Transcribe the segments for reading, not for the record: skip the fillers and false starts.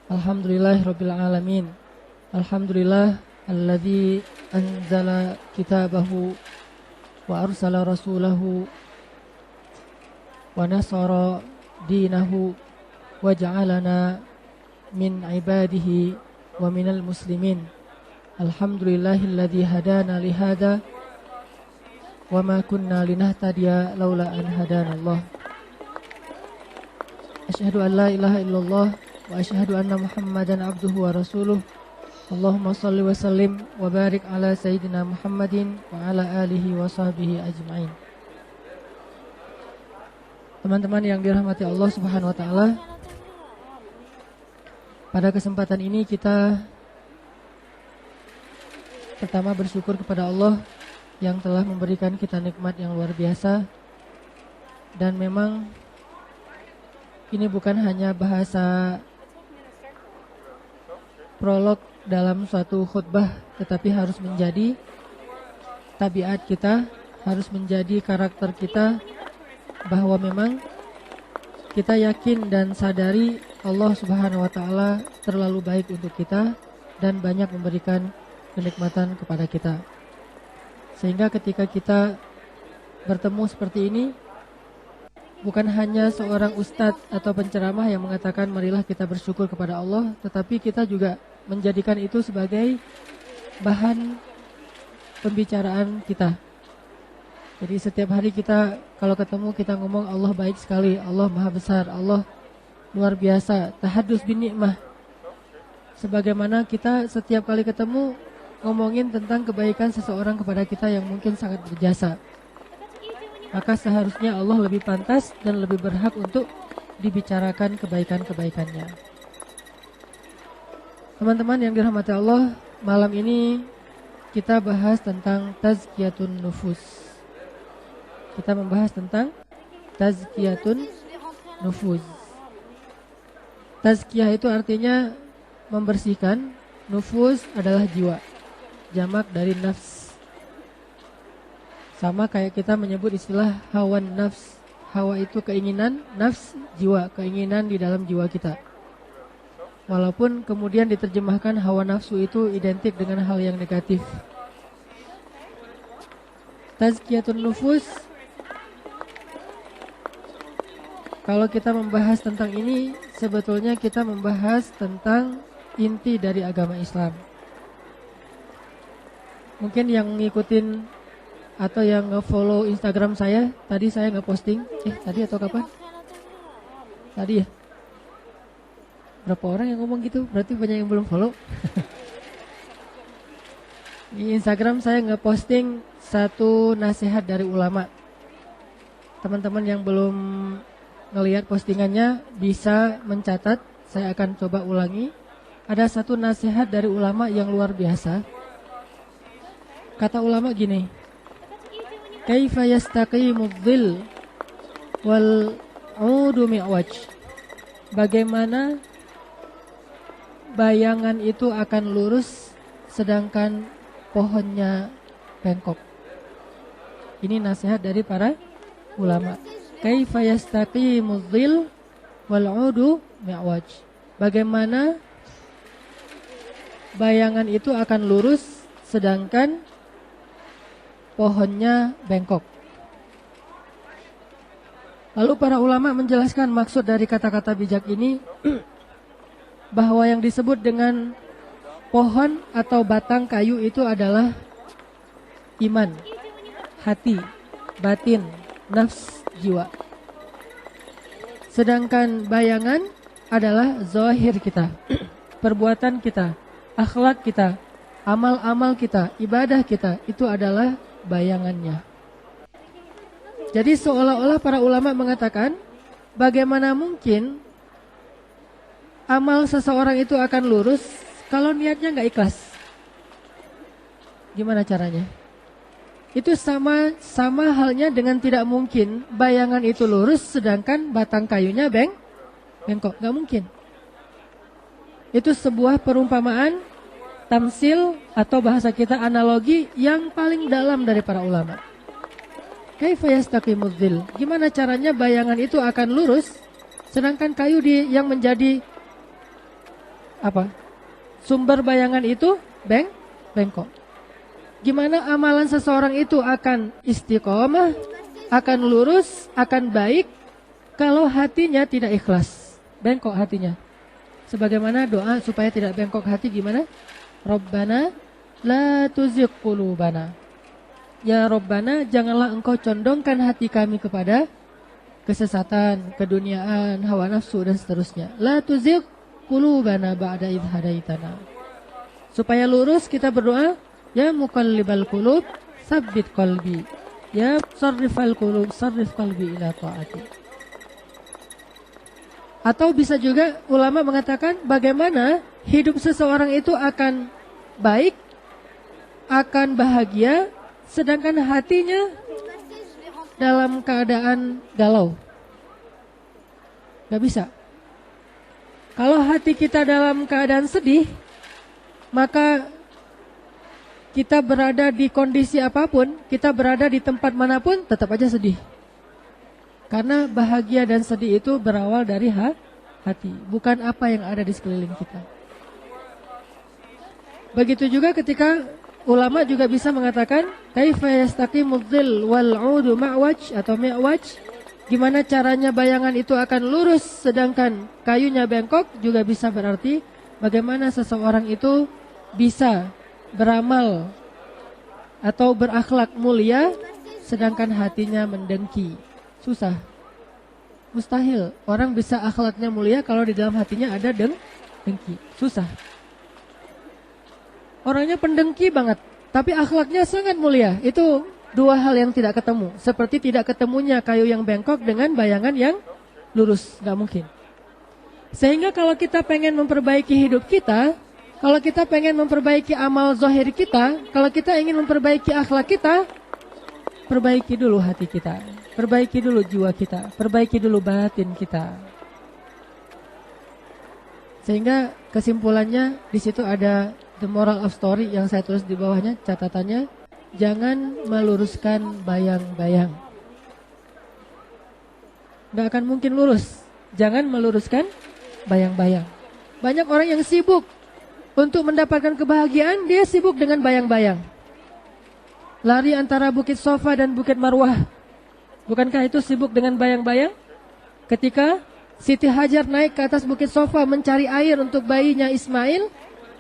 Alhamdulillahirabbil alamin. Alhamdulillah alladzi anzala kitabahu wa arsala rasulahu wa nasara dinahu wa ja'alana min ibadihi wa minal muslimin. Alhamdulillahilladzi hadana li hada wa ma kunna linahtadiya laula an hadanallah. Asyhadu an la ilaha illallah wa asyhadu anna Muhammadan abduhu wa rasuluh. Allahumma shalli wa sallim wa barik ala sayyidina Muhammadin wa ala alihi wa sahbihi ajma'in. Teman-teman yang dirahmati Allah Subhanahu wa taala, pada kesempatan ini kita pertama bersyukur kepada Allah yang telah memberikan kita nikmat yang luar biasa. Dan memang ini bukan hanya bahasa prolog dalam suatu khutbah, tetapi harus menjadi tabiat kita, harus menjadi karakter kita, bahwa memang kita yakin dan sadari Allah Subhanahu wa taala terlalu baik untuk kita dan banyak memberikan kenikmatan kepada kita. Sehingga ketika kita bertemu seperti ini, bukan hanya seorang ustadz atau penceramah yang mengatakan marilah kita bersyukur kepada Allah, tetapi kita juga menjadikan itu sebagai bahan pembicaraan kita. Jadi setiap hari kita kalau ketemu kita ngomong Allah baik sekali, Allah maha besar, Allah luar biasa, tahadus bin nikmah. Sebagaimana kita setiap kali ketemu ngomongin tentang kebaikan seseorang kepada kita yang mungkin sangat berjasa, maka seharusnya Allah lebih pantas dan lebih berhak untuk dibicarakan kebaikan-kebaikannya. Teman-teman yang dirahmati Allah, malam ini kita bahas tentang tazkiyatun nufus. Kita membahas tentang tazkiyatun nufus. Tazkiyah itu artinya membersihkan, nufus adalah jiwa, jamak dari nafs. Sama kayak kita menyebut istilah hawan nafs. Hawa itu keinginan, nafs jiwa, keinginan di dalam jiwa kita. Walaupun kemudian diterjemahkan hawa nafsu itu identik dengan hal yang negatif. Tazkiyatun nufus, kalau kita membahas tentang ini, sebetulnya kita membahas tentang inti dari agama Islam. Mungkin yang ngikutin atau yang nge-follow Instagram saya, tadi saya nge-posting, tadi atau kapan? Tadi ya? Berapa orang yang ngomong gitu? Berarti banyak yang belum follow. Di Instagram saya nge-posting satu nasihat dari ulama. Teman-teman yang belum ngelihat postingannya bisa mencatat, saya akan coba ulangi. Ada satu nasihat dari ulama yang luar biasa. Kata ulama gini, kaifa yastaqimu dhil wal 'udu mi'waj. Bagaimana bayangan itu akan lurus sedangkan pohonnya bengkok. Ini nasihat dari para ulama. Kaifa yastaqimu dhil wal 'udu mi'waj. Bagaimana bayangan itu akan lurus sedangkan pohonnya bengkok. Lalu para ulama menjelaskan maksud dari kata-kata bijak ini, bahwa yang disebut dengan pohon atau batang kayu itu adalah iman, hati, batin, nafs, jiwa. Sedangkan bayangan adalah zahir kita, perbuatan kita, akhlak kita, amal-amal kita, ibadah kita, itu adalah bayangannya. Jadi seolah-olah para ulama mengatakan, bagaimana mungkin amal seseorang itu akan lurus kalau niatnya nggak ikhlas? Gimana caranya? Itu sama halnya dengan tidak mungkin bayangan itu lurus sedangkan batang kayunya bengkok. Nggak mungkin. Itu sebuah perumpamaan, tamsil atau bahasa kita analogi yang paling dalam dari para ulama. Kaifa yastaqimu dhil? Gimana caranya bayangan itu akan lurus Sedangkan kayu yang menjadi apa? Sumber bayangan itu bengkok. Gimana amalan seseorang itu akan istiqomah, akan lurus, akan baik kalau hatinya tidak ikhlas, bengkok hatinya. Sebagaimana doa supaya tidak bengkok hati gimana? Rabbana la tuzigh qulubana. Ya Rabbana, janganlah engkau condongkan hati kami kepada kesesatan, keduniaan, hawa nafsu dan seterusnya. La tuzigh qulubana ba'da idh hadaitana. Supaya lurus kita berdoa, ya muqallibal qulub, tsabbit qalbi. Ya sarrifal qulub, sarrif qalbi ila ta'ati. Atau bisa juga ulama mengatakan bagaimana hidup seseorang itu akan baik, akan bahagia, sedangkan hatinya dalam keadaan galau. Gak bisa. Kalau hati kita dalam keadaan sedih, maka kita berada di kondisi apapun, kita berada di tempat manapun, tetap aja sedih. Karena bahagia dan sedih itu berawal dari hati, bukan apa yang ada di sekeliling kita. Begitu juga ketika ulama juga bisa mengatakan kaifa yastaqimudz dhil wal 'udu ma'waj atau mi'waj, gimana caranya bayangan itu akan lurus sedangkan kayunya bengkok, juga bisa berarti bagaimana seseorang itu bisa beramal atau berakhlak mulia sedangkan hatinya mendengki. Susah, mustahil orang bisa akhlaknya mulia kalau di dalam hatinya ada dengki. Susah. Orangnya pendengki banget, tapi akhlaknya sangat mulia. Itu dua hal yang tidak ketemu. Seperti tidak ketemunya kayu yang bengkok dengan bayangan yang lurus. Gak mungkin. Sehingga kalau kita pengen memperbaiki hidup kita, kalau kita pengen memperbaiki amal zahir kita, kalau kita ingin memperbaiki akhlak kita, perbaiki dulu hati kita, perbaiki dulu jiwa kita, perbaiki dulu batin kita. Sehingga kesimpulannya di situ ada the moral of story yang saya tulis di bawahnya, catatannya, jangan meluruskan bayang-bayang. Gak akan mungkin lurus. Jangan meluruskan bayang-bayang. Banyak orang yang sibuk untuk mendapatkan kebahagiaan, dia sibuk dengan bayang-bayang. Lari antara Bukit Sofa dan Bukit Marwah. Bukankah itu sibuk dengan bayang-bayang? Ketika Siti Hajar naik ke atas Bukit Sofa mencari air untuk bayinya Ismail,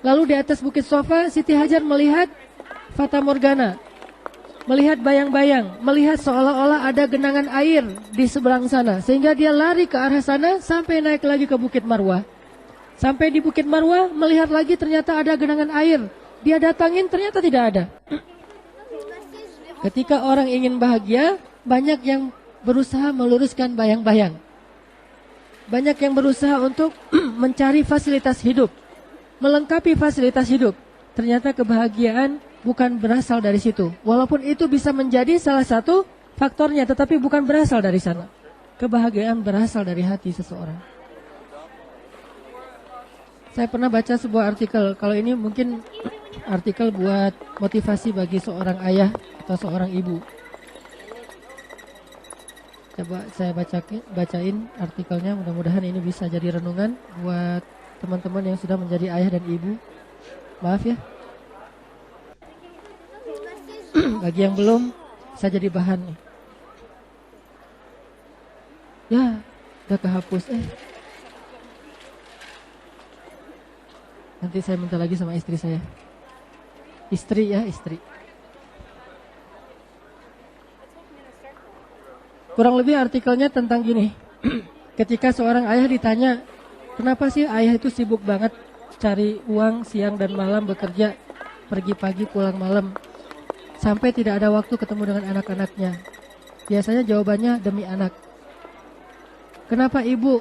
lalu di atas Bukit Sofa Siti Hajar melihat Fata Morgana, melihat bayang-bayang, melihat seolah-olah ada genangan air di seberang sana, sehingga dia lari ke arah sana sampai naik lagi ke Bukit Marwah. Sampai di Bukit Marwah melihat lagi ternyata ada genangan air. Dia datangin ternyata tidak ada. Ketika orang ingin bahagia, banyak yang berusaha meluruskan bayang-bayang. Banyak yang berusaha untuk mencari fasilitas hidup, melengkapi fasilitas hidup. Ternyata kebahagiaan bukan berasal dari situ. Walaupun itu bisa menjadi salah satu faktornya, tetapi bukan berasal dari sana. Kebahagiaan berasal dari hati seseorang. Saya pernah baca sebuah artikel, kalau ini mungkin artikel buat motivasi bagi seorang ayah atau seorang ibu. Coba saya bacain artikelnya, mudah-mudahan ini bisa jadi renungan buat teman-teman yang sudah menjadi ayah dan ibu. Maaf ya. Bagi yang belum, saya jadi bahan nih. Ya, udah kehapus. Nanti saya minta lagi sama istri saya. Istri ya, istri. Kurang lebih artikelnya tentang gini. Ketika seorang ayah ditanya, kenapa sih ayah itu sibuk banget cari uang siang dan malam, bekerja, pergi pagi pulang malam, sampai tidak ada waktu ketemu dengan anak-anaknya? Biasanya jawabannya demi anak. Kenapa ibu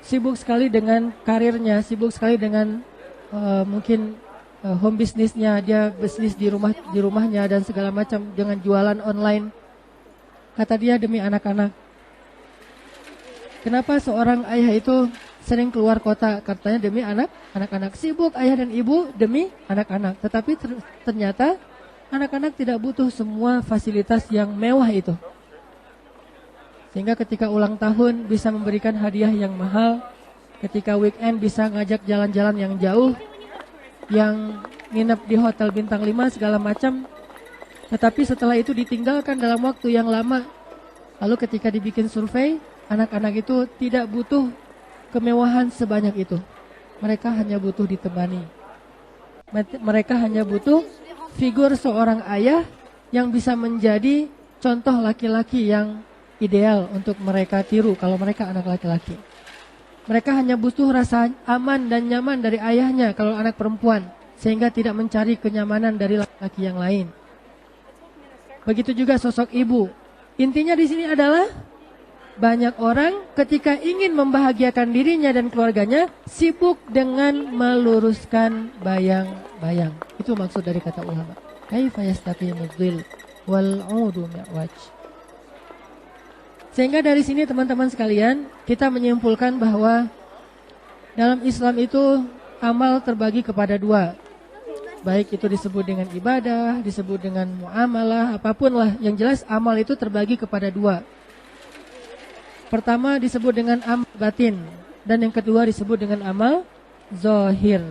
sibuk sekali dengan karirnya, sibuk sekali dengan mungkin home bisnisnya, dia bisnis di rumahnya dan segala macam dengan jualan online? Kata dia demi anak-anak. Kenapa seorang ayah itu sering keluar kota? Katanya demi anak-anak. Sibuk ayah dan ibu demi anak-anak. Tetapi ternyata anak-anak tidak butuh semua fasilitas yang mewah itu. Sehingga ketika ulang tahun bisa memberikan hadiah yang mahal, ketika weekend bisa ngajak jalan-jalan yang jauh, yang nginep di hotel bintang 5 segala macam. Tetapi setelah itu ditinggalkan dalam waktu yang lama. Lalu ketika dibikin survei, anak-anak itu tidak butuh kemewahan sebanyak itu. Mereka hanya butuh ditemani. Mereka hanya butuh figur seorang ayah yang bisa menjadi contoh laki-laki yang ideal untuk mereka tiru kalau mereka anak laki-laki. Mereka hanya butuh rasa aman dan nyaman dari ayahnya kalau anak perempuan, sehingga tidak mencari kenyamanan dari laki-laki yang lain. Begitu juga sosok ibu. Intinya di sini adalah banyak orang ketika ingin membahagiakan dirinya dan keluarganya sibuk dengan meluruskan bayang-bayang. Itu maksud dari kata ulama. Kaifa yastaqimud dhil wal 'udu mi'waj. Sehingga dari sini teman-teman sekalian, kita menyimpulkan bahwa dalam Islam itu amal terbagi kepada dua. Baik itu disebut dengan ibadah, disebut dengan muamalah, apapun lah. Yang jelas amal itu terbagi kepada dua. Pertama disebut dengan amal batin, dan yang kedua disebut dengan amal zahir.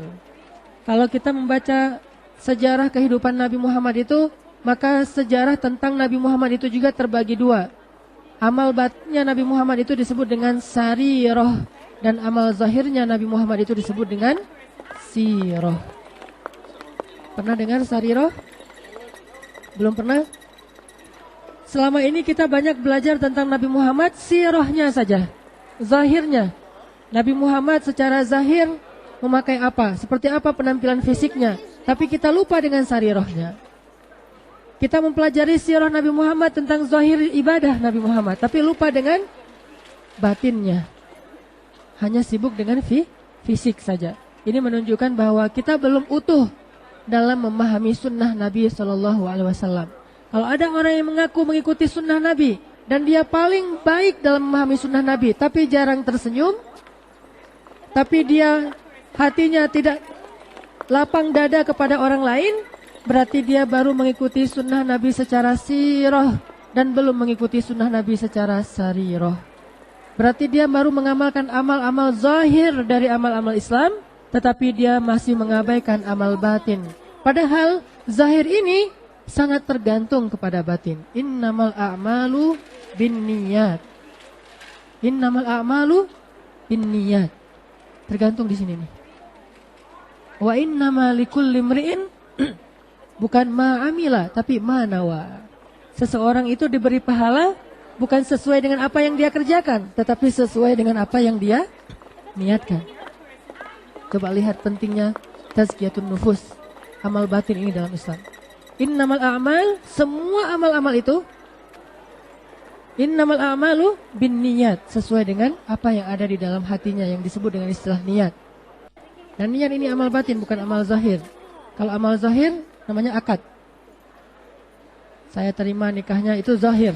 Kalau kita membaca sejarah kehidupan Nabi Muhammad itu, maka sejarah tentang Nabi Muhammad itu juga terbagi dua. Amal batinnya Nabi Muhammad itu disebut dengan sarirah, dan amal zahirnya Nabi Muhammad itu disebut dengan sirah. Pernah dengar sarirah? Belum pernah? Selama ini kita banyak belajar tentang Nabi Muhammad sirahnya saja, zahirnya. Nabi Muhammad secara zahir memakai apa, seperti apa penampilan fisiknya, tapi kita lupa dengan sarirahnya. Kita mempelajari sirah Nabi Muhammad tentang zahir ibadah Nabi Muhammad, tapi lupa dengan batinnya. Hanya sibuk dengan fisik saja. Ini menunjukkan bahwa kita belum utuh dalam memahami sunnah Nabi SAW. Kalau ada orang yang mengaku mengikuti sunnah Nabi, dan dia paling baik dalam memahami sunnah Nabi, tapi jarang tersenyum, tapi dia hatinya tidak lapang dada kepada orang lain, berarti dia baru mengikuti sunnah Nabi secara sirah dan belum mengikuti sunnah Nabi secara sarirah. Berarti dia baru mengamalkan amal-amal zahir dari amal-amal Islam, tetapi dia masih mengabaikan amal batin. Padahal zahir ini sangat tergantung kepada batin. Innamal a'malu binniyat. Innamal a'malu binniyat. Tergantung di sini nih. Wa innama likulli imri'in bukan ma'amila, tapi ma'nawa. Seseorang itu diberi pahala bukan sesuai dengan apa yang dia kerjakan, tetapi sesuai dengan apa yang dia niatkan. Coba lihat pentingnya tazkiyatun nufus, amal batin ini dalam Islam. Innamal a'mal, semua amal-amal itu, innamal a'malu bin niyat, sesuai dengan apa yang ada di dalam hatinya yang disebut dengan istilah niat. Dan niat ini amal batin, bukan amal zahir. Kalau amal zahir namanya akad. Saya terima nikahnya, itu zahir.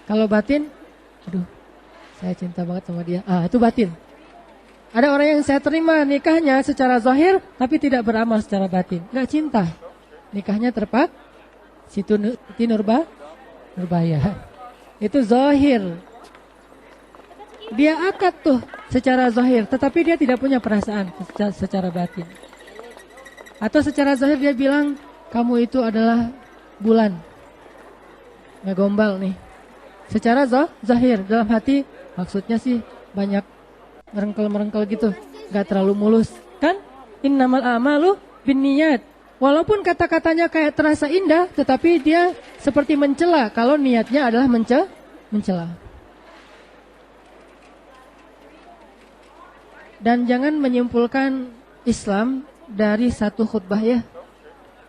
Kalau batin, aduh, saya cinta banget sama dia. Itu batin. Ada orang yang saya terima nikahnya secara zahir, tapi tidak beramal secara batin. Gak cinta. Nikahnya terpak, situ nurbaya. Itu zahir. Dia akad tuh secara zahir, tetapi dia tidak punya perasaan secara batin. Atau secara zahir dia bilang, kamu itu adalah bulan. Ngegombal nih. Secara zahir, dalam hati, maksudnya sih banyak merengkel-merengkel gitu. Gak terlalu mulus. Kan? Innamal a'malu binniyat. Walaupun kata-katanya kayak terasa indah, tetapi dia seperti mencela kalau niatnya adalah mencela. Dan jangan menyimpulkan Islam dari satu khutbah ya,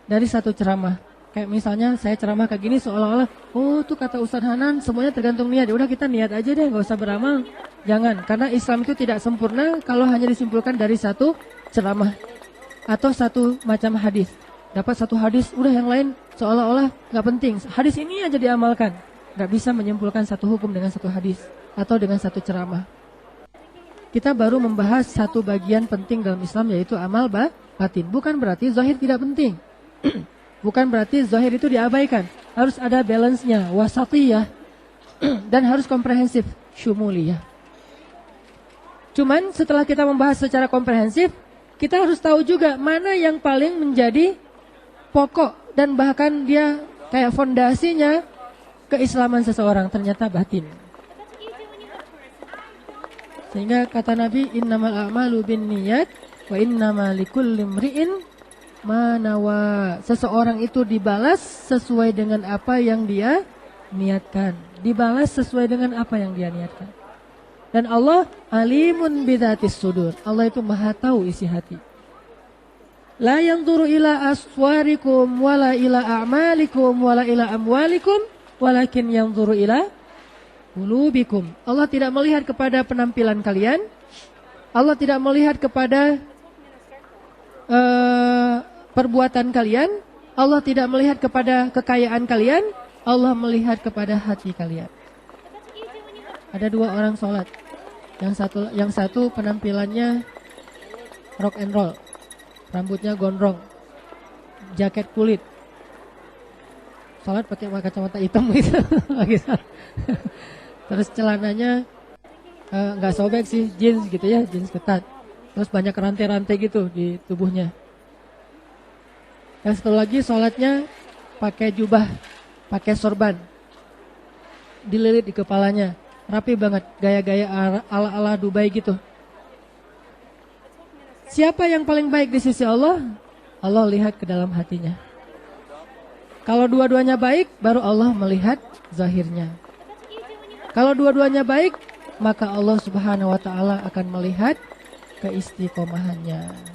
dari satu ceramah. Kayak misalnya saya ceramah kayak gini seolah-olah, oh tuh kata Ustaz Hanan semuanya tergantung niat. Ya udah kita niat aja deh, gak usah beramal. Jangan, karena Islam itu tidak sempurna kalau hanya disimpulkan dari satu ceramah atau satu macam hadis. Dapat satu hadis, udah yang lain seolah-olah gak penting. Hadis ini aja diamalkan. Gak bisa menyimpulkan satu hukum dengan satu hadis atau dengan satu ceramah. Kita baru membahas satu bagian penting dalam Islam, yaitu amal batin. Bukan berarti zahir tidak penting. Bukan berarti zahir itu diabaikan. Harus ada balance-nya, wasatiyah. dan harus komprehensif, syumuliyah. Cuman setelah kita membahas secara komprehensif, kita harus tahu juga mana yang paling menjadi pokok dan bahkan dia kayak fondasinya keislaman seseorang, ternyata batin. Sehingga kata Nabi, innamal a'malu binniyat wa innamal likulli imri'in ma nawa. Seseorang itu dibalas sesuai dengan apa yang dia niatkan. Dibalas sesuai dengan apa yang dia niatkan. Dan Allah alimun bidzatis sudur. Allah itu maha tahu isi hati. La yanzuru ila aswarikum wala ila a'malikum wala ila amwalikum walakin yanzuru ila qulubikum. Allah tidak melihat kepada penampilan kalian. Allah tidak melihat kepada perbuatan kalian. Allah tidak melihat kepada kekayaan kalian. Allah melihat kepada hati kalian. Ada dua orang sholat. Yang satu penampilannya rock and roll. Rambutnya gondrong. Jaket kulit. Sholat pakai kacamata hitam gitu. Terus celananya nggak sobek sih, jeans gitu ya, jeans ketat. Terus banyak rantai-rantai gitu di tubuhnya. Yang satu lagi sholatnya pakai jubah, pakai sorban, dililit di kepalanya, rapi banget, gaya-gaya ala-ala Dubai gitu. Siapa yang paling baik di sisi Allah? Allah lihat ke dalam hatinya. Kalau dua-duanya baik, baru Allah melihat zahirnya. Kalau dua-duanya baik, maka Allah Subhanahu wa ta'ala akan melihat keistiqomahannya.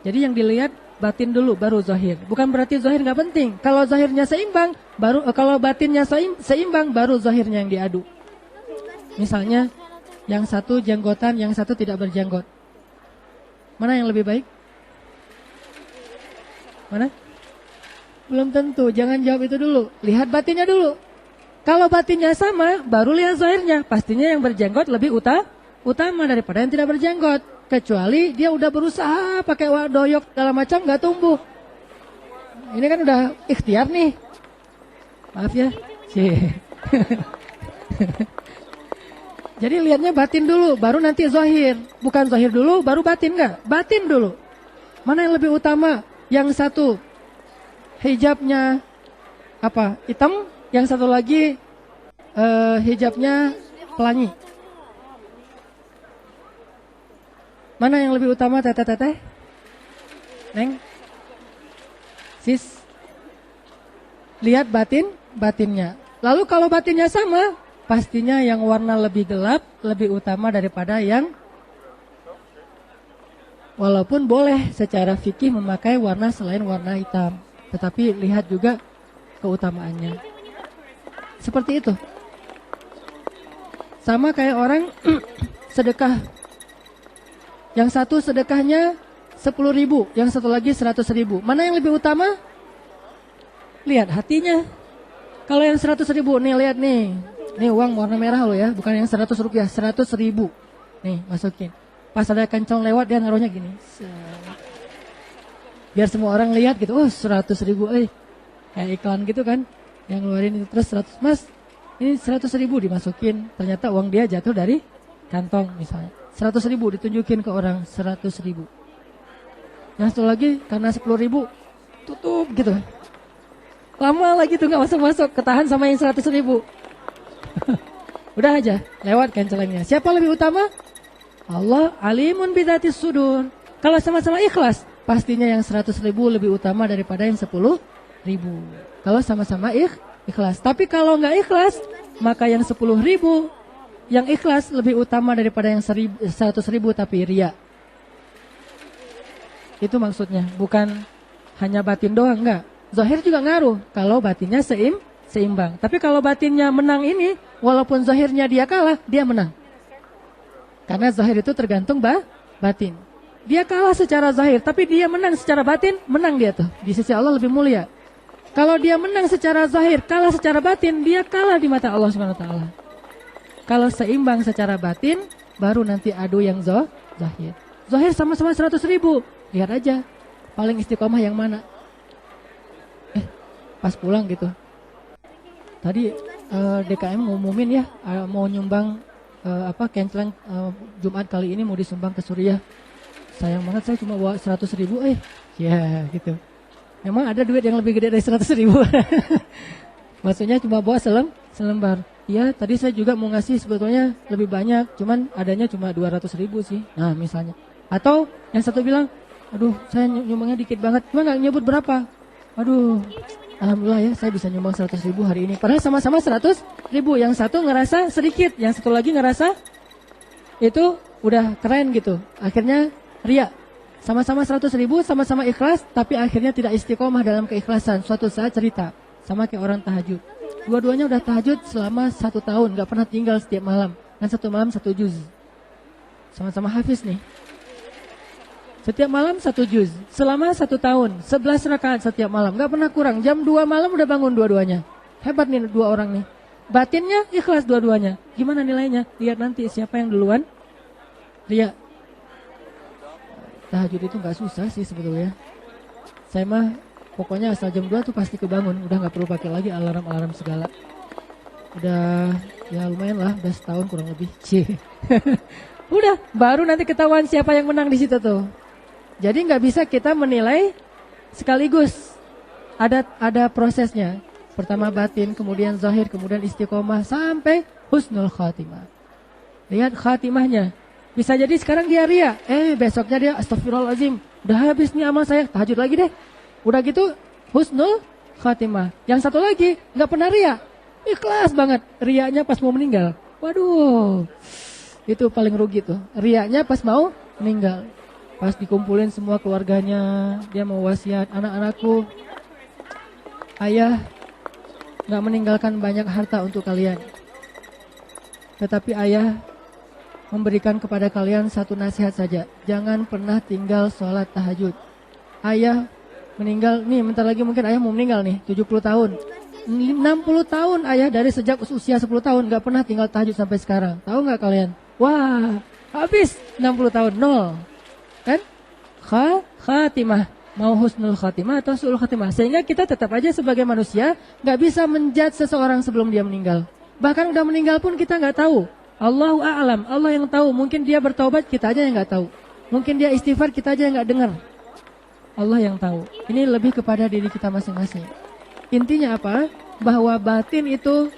Jadi yang dilihat batin dulu, baru zahir. Bukan berarti zahir nggak penting. Kalau zahirnya seimbang, kalau batinnya seimbang, baru zahirnya yang diadu. Misalnya, yang satu jenggotan, yang satu tidak berjenggot. Mana yang lebih baik? Mana? Belum tentu, jangan jawab itu dulu. Lihat batinnya dulu. Kalau batinnya sama, baru lihat zahirnya. Pastinya yang berjenggot lebih utama daripada yang tidak berjenggot. Kecuali dia udah berusaha pakai doyok segala macam nggak tumbuh. Ini kan udah ikhtiar nih. Maaf ya. Jadi lihatnya batin dulu, baru nanti zahir. Bukan zahir dulu, baru batin nggak? Batin dulu. Mana yang lebih utama? Yang satu hijabnya apa? Hitam. Yang satu lagi hijabnya pelangi. Mana yang lebih utama, teteh? Neng? Sis? Lihat batinnya. Lalu kalau batinnya sama, pastinya yang warna lebih gelap, lebih utama daripada yang, walaupun boleh secara fikih memakai warna selain warna hitam. Tetapi lihat juga keutamaannya. Seperti itu. Sama kayak orang sedekah. Yang satu sedekahnya 10.000, yang satu lagi 100.000. Mana yang lebih utama? Lihat hatinya. Kalau yang 100.000, nih lihat nih. Nih uang warna merah loh ya, bukan yang 100 rupiah, 100.000. Nih masukin. Pas ada kancong lewat dia naruhnya gini. Biar semua orang lihat gitu. Oh 100.000, kayak iklan gitu kan. Yang ngeluarin itu terus 100, mas ini 100.000 dimasukin. Ternyata uang dia jatuh dari kantong misalnya. 100.000 ditunjukin ke orang, 100.000. Yang satu lagi karena 10.000 tutup gitu. Lama lagi tuh nggak masuk-masuk, ketahan sama yang 100.000. Udah aja, lewat kan celengnya. Siapa lebih utama? Allah alimun bidzatis sudur. Kalau sama-sama ikhlas, pastinya yang 100.000 lebih utama daripada yang 10.000. Kalau sama-sama ikhlas. Tapi kalau nggak ikhlas, maka yang 10.000 yang ikhlas lebih utama daripada yang 100.000 tapi ria. Itu maksudnya, bukan hanya batin doang, enggak. Zahir juga ngaruh kalau batinnya seimbang. Tapi kalau batinnya menang ini, walaupun zahirnya dia kalah, dia menang. Karena zahir itu tergantung batin. Dia kalah secara zahir, tapi dia menang secara batin, menang dia tuh. Di sisi Allah lebih mulia. Kalau dia menang secara zahir, kalah secara batin, dia kalah di mata Allah Subhanahu wa taala. Kalau seimbang secara batin, baru nanti adu yang zahir. Zahir sama-sama 100.000. Lihat aja, paling istiqomah yang mana. Pas pulang gitu. Tadi DKM ngumumin ya mau nyumbang kencelang Jumat kali ini mau disumbang ke Suriah. Sayang banget saya cuma bawa 100.000 ya gitu. Memang ada duit yang lebih gede dari 100.000. Maksudnya cuma bawa selembar. Ya tadi saya juga mau ngasih sebetulnya lebih banyak, cuman adanya cuma 200.000 sih. Nah misalnya. Atau yang satu bilang, aduh saya nyumbangnya dikit banget, cuma gak nyebut berapa. Aduh, alhamdulillah ya saya bisa nyumbang 100.000 hari ini. Padahal sama-sama 100.000. Yang satu ngerasa sedikit, yang satu lagi ngerasa itu udah keren gitu. Akhirnya ria. Sama-sama 100.000, sama-sama ikhlas, tapi akhirnya tidak istiqomah dalam keikhlasan. Suatu saat cerita, sama kayak orang tahajud. Dua-duanya udah tahajud selama 1 tahun, gak pernah tinggal setiap malam. Dan 1 malam 1 juz. Sama-sama hafiz nih. Setiap malam 1 juz, selama 1 tahun, 11 rakaat setiap malam, gak pernah kurang. Jam 2 malam udah bangun dua-duanya. Hebat nih 2 orang nih. Batinnya ikhlas dua-duanya. Gimana nilainya? Lihat nanti siapa yang duluan. Ria. Tahajud itu gak susah sih sebetulnya. Saya mah pokoknya asal jam 2 tuh pasti kebangun. Udah gak perlu pakai lagi alarm-alarm segala. Udah ya lumayan lah, udah setahun kurang lebih. Udah, baru nanti ketahuan siapa yang menang di situ tuh. Jadi gak bisa kita menilai sekaligus. Ada prosesnya. Pertama batin, kemudian zahir, kemudian istiqomah sampai husnul khatimah. Lihat khatimahnya. Bisa jadi sekarang dia ria, besoknya dia astagfirullahaladzim, udah habis nih amal saya, tahajud lagi deh. Udah gitu husnul khatimah. Yang satu lagi gak pernah ria, ikhlas banget, rianya pas mau meninggal. Waduh, itu paling rugi tuh, rianya pas mau meninggal. Pas dikumpulin semua keluarganya, dia mau wasiat, anak-anakku, ayah gak meninggalkan banyak harta untuk kalian, tetapi ayah memberikan kepada kalian satu nasihat saja. Jangan pernah tinggal sholat tahajud. Ayah meninggal, nih bentar lagi mungkin ayah mau meninggal nih, 70 tahun. 60 tahun ayah dari sejak usia 10 tahun gak pernah tinggal tahajud sampai sekarang. Tahu gak kalian? Wah, habis 60 tahun, 0. Kan? Khatimah. Mau husnul khatimah atau su'ul khatimah. Sehingga kita tetap aja sebagai manusia gak bisa menjudge seseorang sebelum dia meninggal. Bahkan udah meninggal pun kita gak tahu. Allahu a'lam, Allah yang tahu. Mungkin dia bertaubat, kita aja yang gak tahu. Mungkin dia istighfar, kita aja yang gak dengar. Allah yang tahu. Ini lebih kepada diri kita masing-masing. Intinya apa? Bahwa batin itu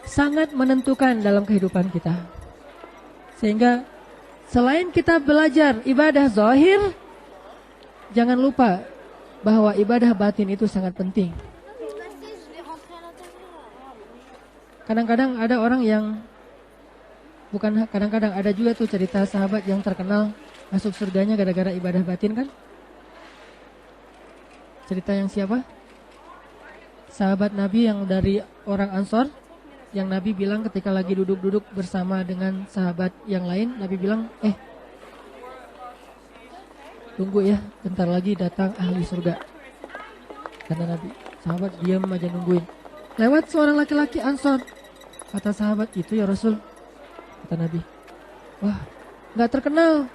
sangat menentukan dalam kehidupan kita. Sehingga selain kita belajar ibadah zahir, jangan lupa bahwa ibadah batin itu sangat penting. Kadang-kadang ada orang yang kadang-kadang ada juga tuh cerita sahabat yang terkenal masuk surganya gara-gara ibadah batin kan? Cerita yang siapa? Sahabat Nabi yang dari orang Ansor, yang Nabi bilang ketika lagi duduk-duduk bersama dengan sahabat yang lain, Nabi bilang, tunggu ya, bentar lagi datang ahli surga. Kata Nabi, sahabat diam aja nungguin. Lewat seorang laki-laki Ansor. Kata sahabat, itu ya Rasul. Kata Nabi, wah gak terkenal,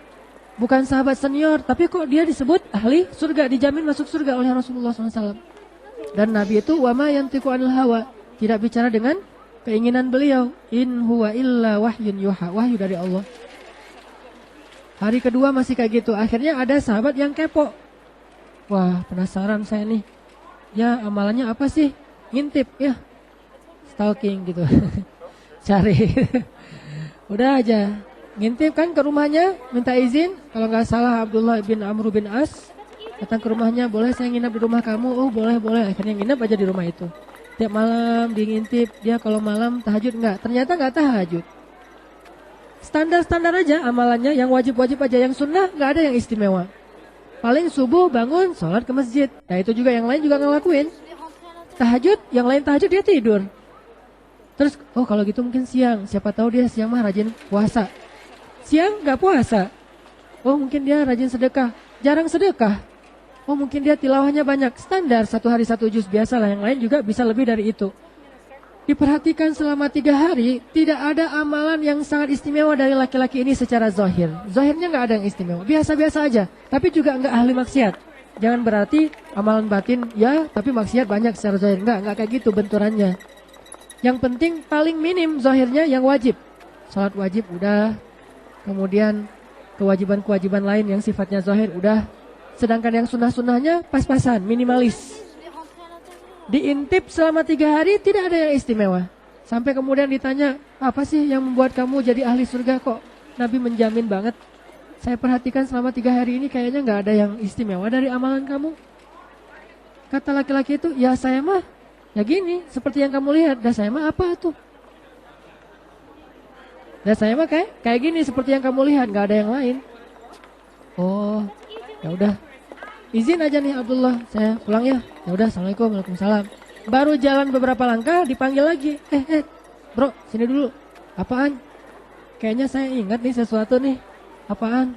bukan sahabat senior, tapi kok dia disebut ahli surga, dijamin masuk surga oleh Rasulullah SAW. Dan Nabi itu wama yantiqu anil hawa, tidak bicara dengan keinginan beliau. In huwa illa wahyun yuha, wahyu dari Allah. Hari kedua masih kayak gitu. Akhirnya ada sahabat yang kepo. Wah penasaran saya nih, ya amalannya apa sih? Ngintip ya, stalking gitu. Cari. Udah aja ngintip kan ke rumahnya, minta izin. Kalau gak salah Abdullah bin Amr bin As datang ke rumahnya, boleh saya nginap di rumah kamu? Oh boleh. Akhirnya nginap aja di rumah itu. Tiap malam diintip. Dia kalau malam tahajud enggak? Ternyata enggak tahajud. Standar-standar aja amalannya, yang wajib-wajib aja. Yang sunnah enggak ada yang istimewa. Paling subuh bangun, sholat ke masjid. Nah itu juga yang lain juga ngelakuin. Tahajud, yang lain tahajud dia tidur. Terus, oh kalau gitu mungkin siang. Siapa tahu dia siang mah rajin puasa. Siang enggak puasa. Oh mungkin dia rajin sedekah. Jarang sedekah. Oh mungkin dia tilawahnya banyak. Standar 1 hari 1 juz, biasalah. Yang lain juga bisa lebih dari itu. Diperhatikan selama 3 hari, tidak ada amalan yang sangat istimewa dari laki-laki ini secara zahir. Zahirnya gak ada yang istimewa, biasa-biasa aja. Tapi juga gak ahli maksiat. Jangan berarti amalan batin ya, tapi maksiat banyak secara zahir. Enggak kayak gitu benturannya. Yang penting paling minim zahirnya yang wajib. Salat wajib udah, kemudian kewajiban-kewajiban lain yang sifatnya zahir udah. Sedangkan yang sunnah-sunnahnya pas-pasan, minimalis. Diintip selama 3 hari tidak ada yang istimewa. Sampai kemudian ditanya, apa sih yang membuat kamu jadi ahli surga kok? Nabi menjamin banget. Saya perhatikan selama 3 hari ini kayaknya gak ada yang istimewa dari amalan kamu. Kata laki-laki itu, ya saya mah, ya gini, seperti yang kamu lihat. Dan saya mah apa tuh? Dan saya mah kayak gini, seperti yang kamu lihat, gak ada yang lain. Oh, ya udah. Izin aja nih Abdullah, saya pulang ya. Ya udah, assalamualaikum, waalaikumsalam. Baru jalan beberapa langkah, dipanggil lagi. Bro, sini dulu. Apaan? Kayaknya saya ingat nih sesuatu nih. Apaan?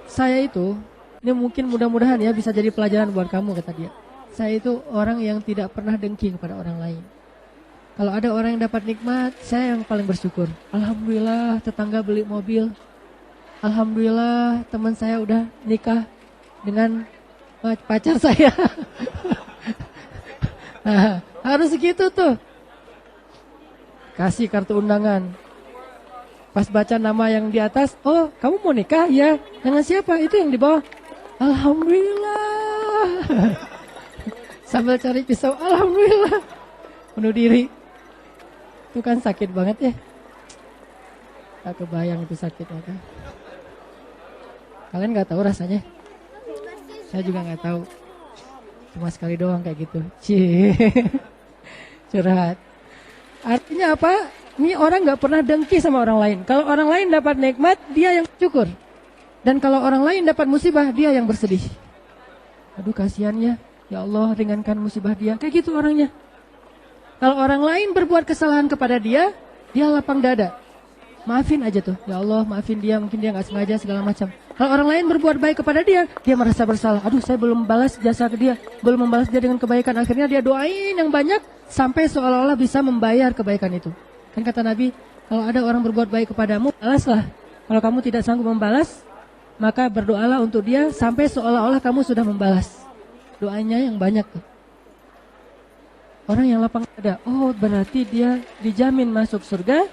Saya itu, ini mungkin mudah-mudahan ya bisa jadi pelajaran buat kamu, kata dia. Saya itu orang yang tidak pernah dengki kepada orang lain. Kalau ada orang yang dapat nikmat, saya yang paling bersyukur. Alhamdulillah tetangga beli mobil. Alhamdulillah teman saya udah nikah dengan pacar saya. Nah, harus gitu tuh. Kasih kartu undangan. Pas baca nama yang di atas, oh kamu mau nikah? Ya. Dengan siapa? Itu yang di bawah. Alhamdulillah. Sambil cari pisau, alhamdulillah. Bunuh diri. Itu kan sakit banget ya. Tak kebayang itu sakitnya kan. Kalian gak tahu rasanya? Saya juga gak tahu. Cuma sekali doang kayak gitu. Curhat. Artinya apa? Ini orang gak pernah dengki sama orang lain. Kalau orang lain dapat nikmat, dia yang syukur. Dan kalau orang lain dapat musibah, dia yang bersedih. Aduh kasihannya. Ya Allah, ringankan musibah dia. Kayak gitu orangnya. Kalau orang lain berbuat kesalahan kepada dia, dia lapang dada. Maafin aja tuh. Ya Allah, maafin dia. Mungkin dia gak sengaja segala macam. Kalau orang lain berbuat baik kepada dia, dia merasa bersalah. Aduh, saya belum balas jasa ke dia. Belum membalas dia dengan kebaikan. Akhirnya dia doain yang banyak sampai seolah-olah bisa membayar kebaikan itu. Kan kata Nabi, kalau ada orang berbuat baik kepadamu, balaslah. Kalau kamu tidak sanggup membalas, maka berdoalah untuk dia sampai seolah-olah kamu sudah membalas. Doanya yang banyak tuh. Orang yang lapang dada, oh berarti dia dijamin masuk surga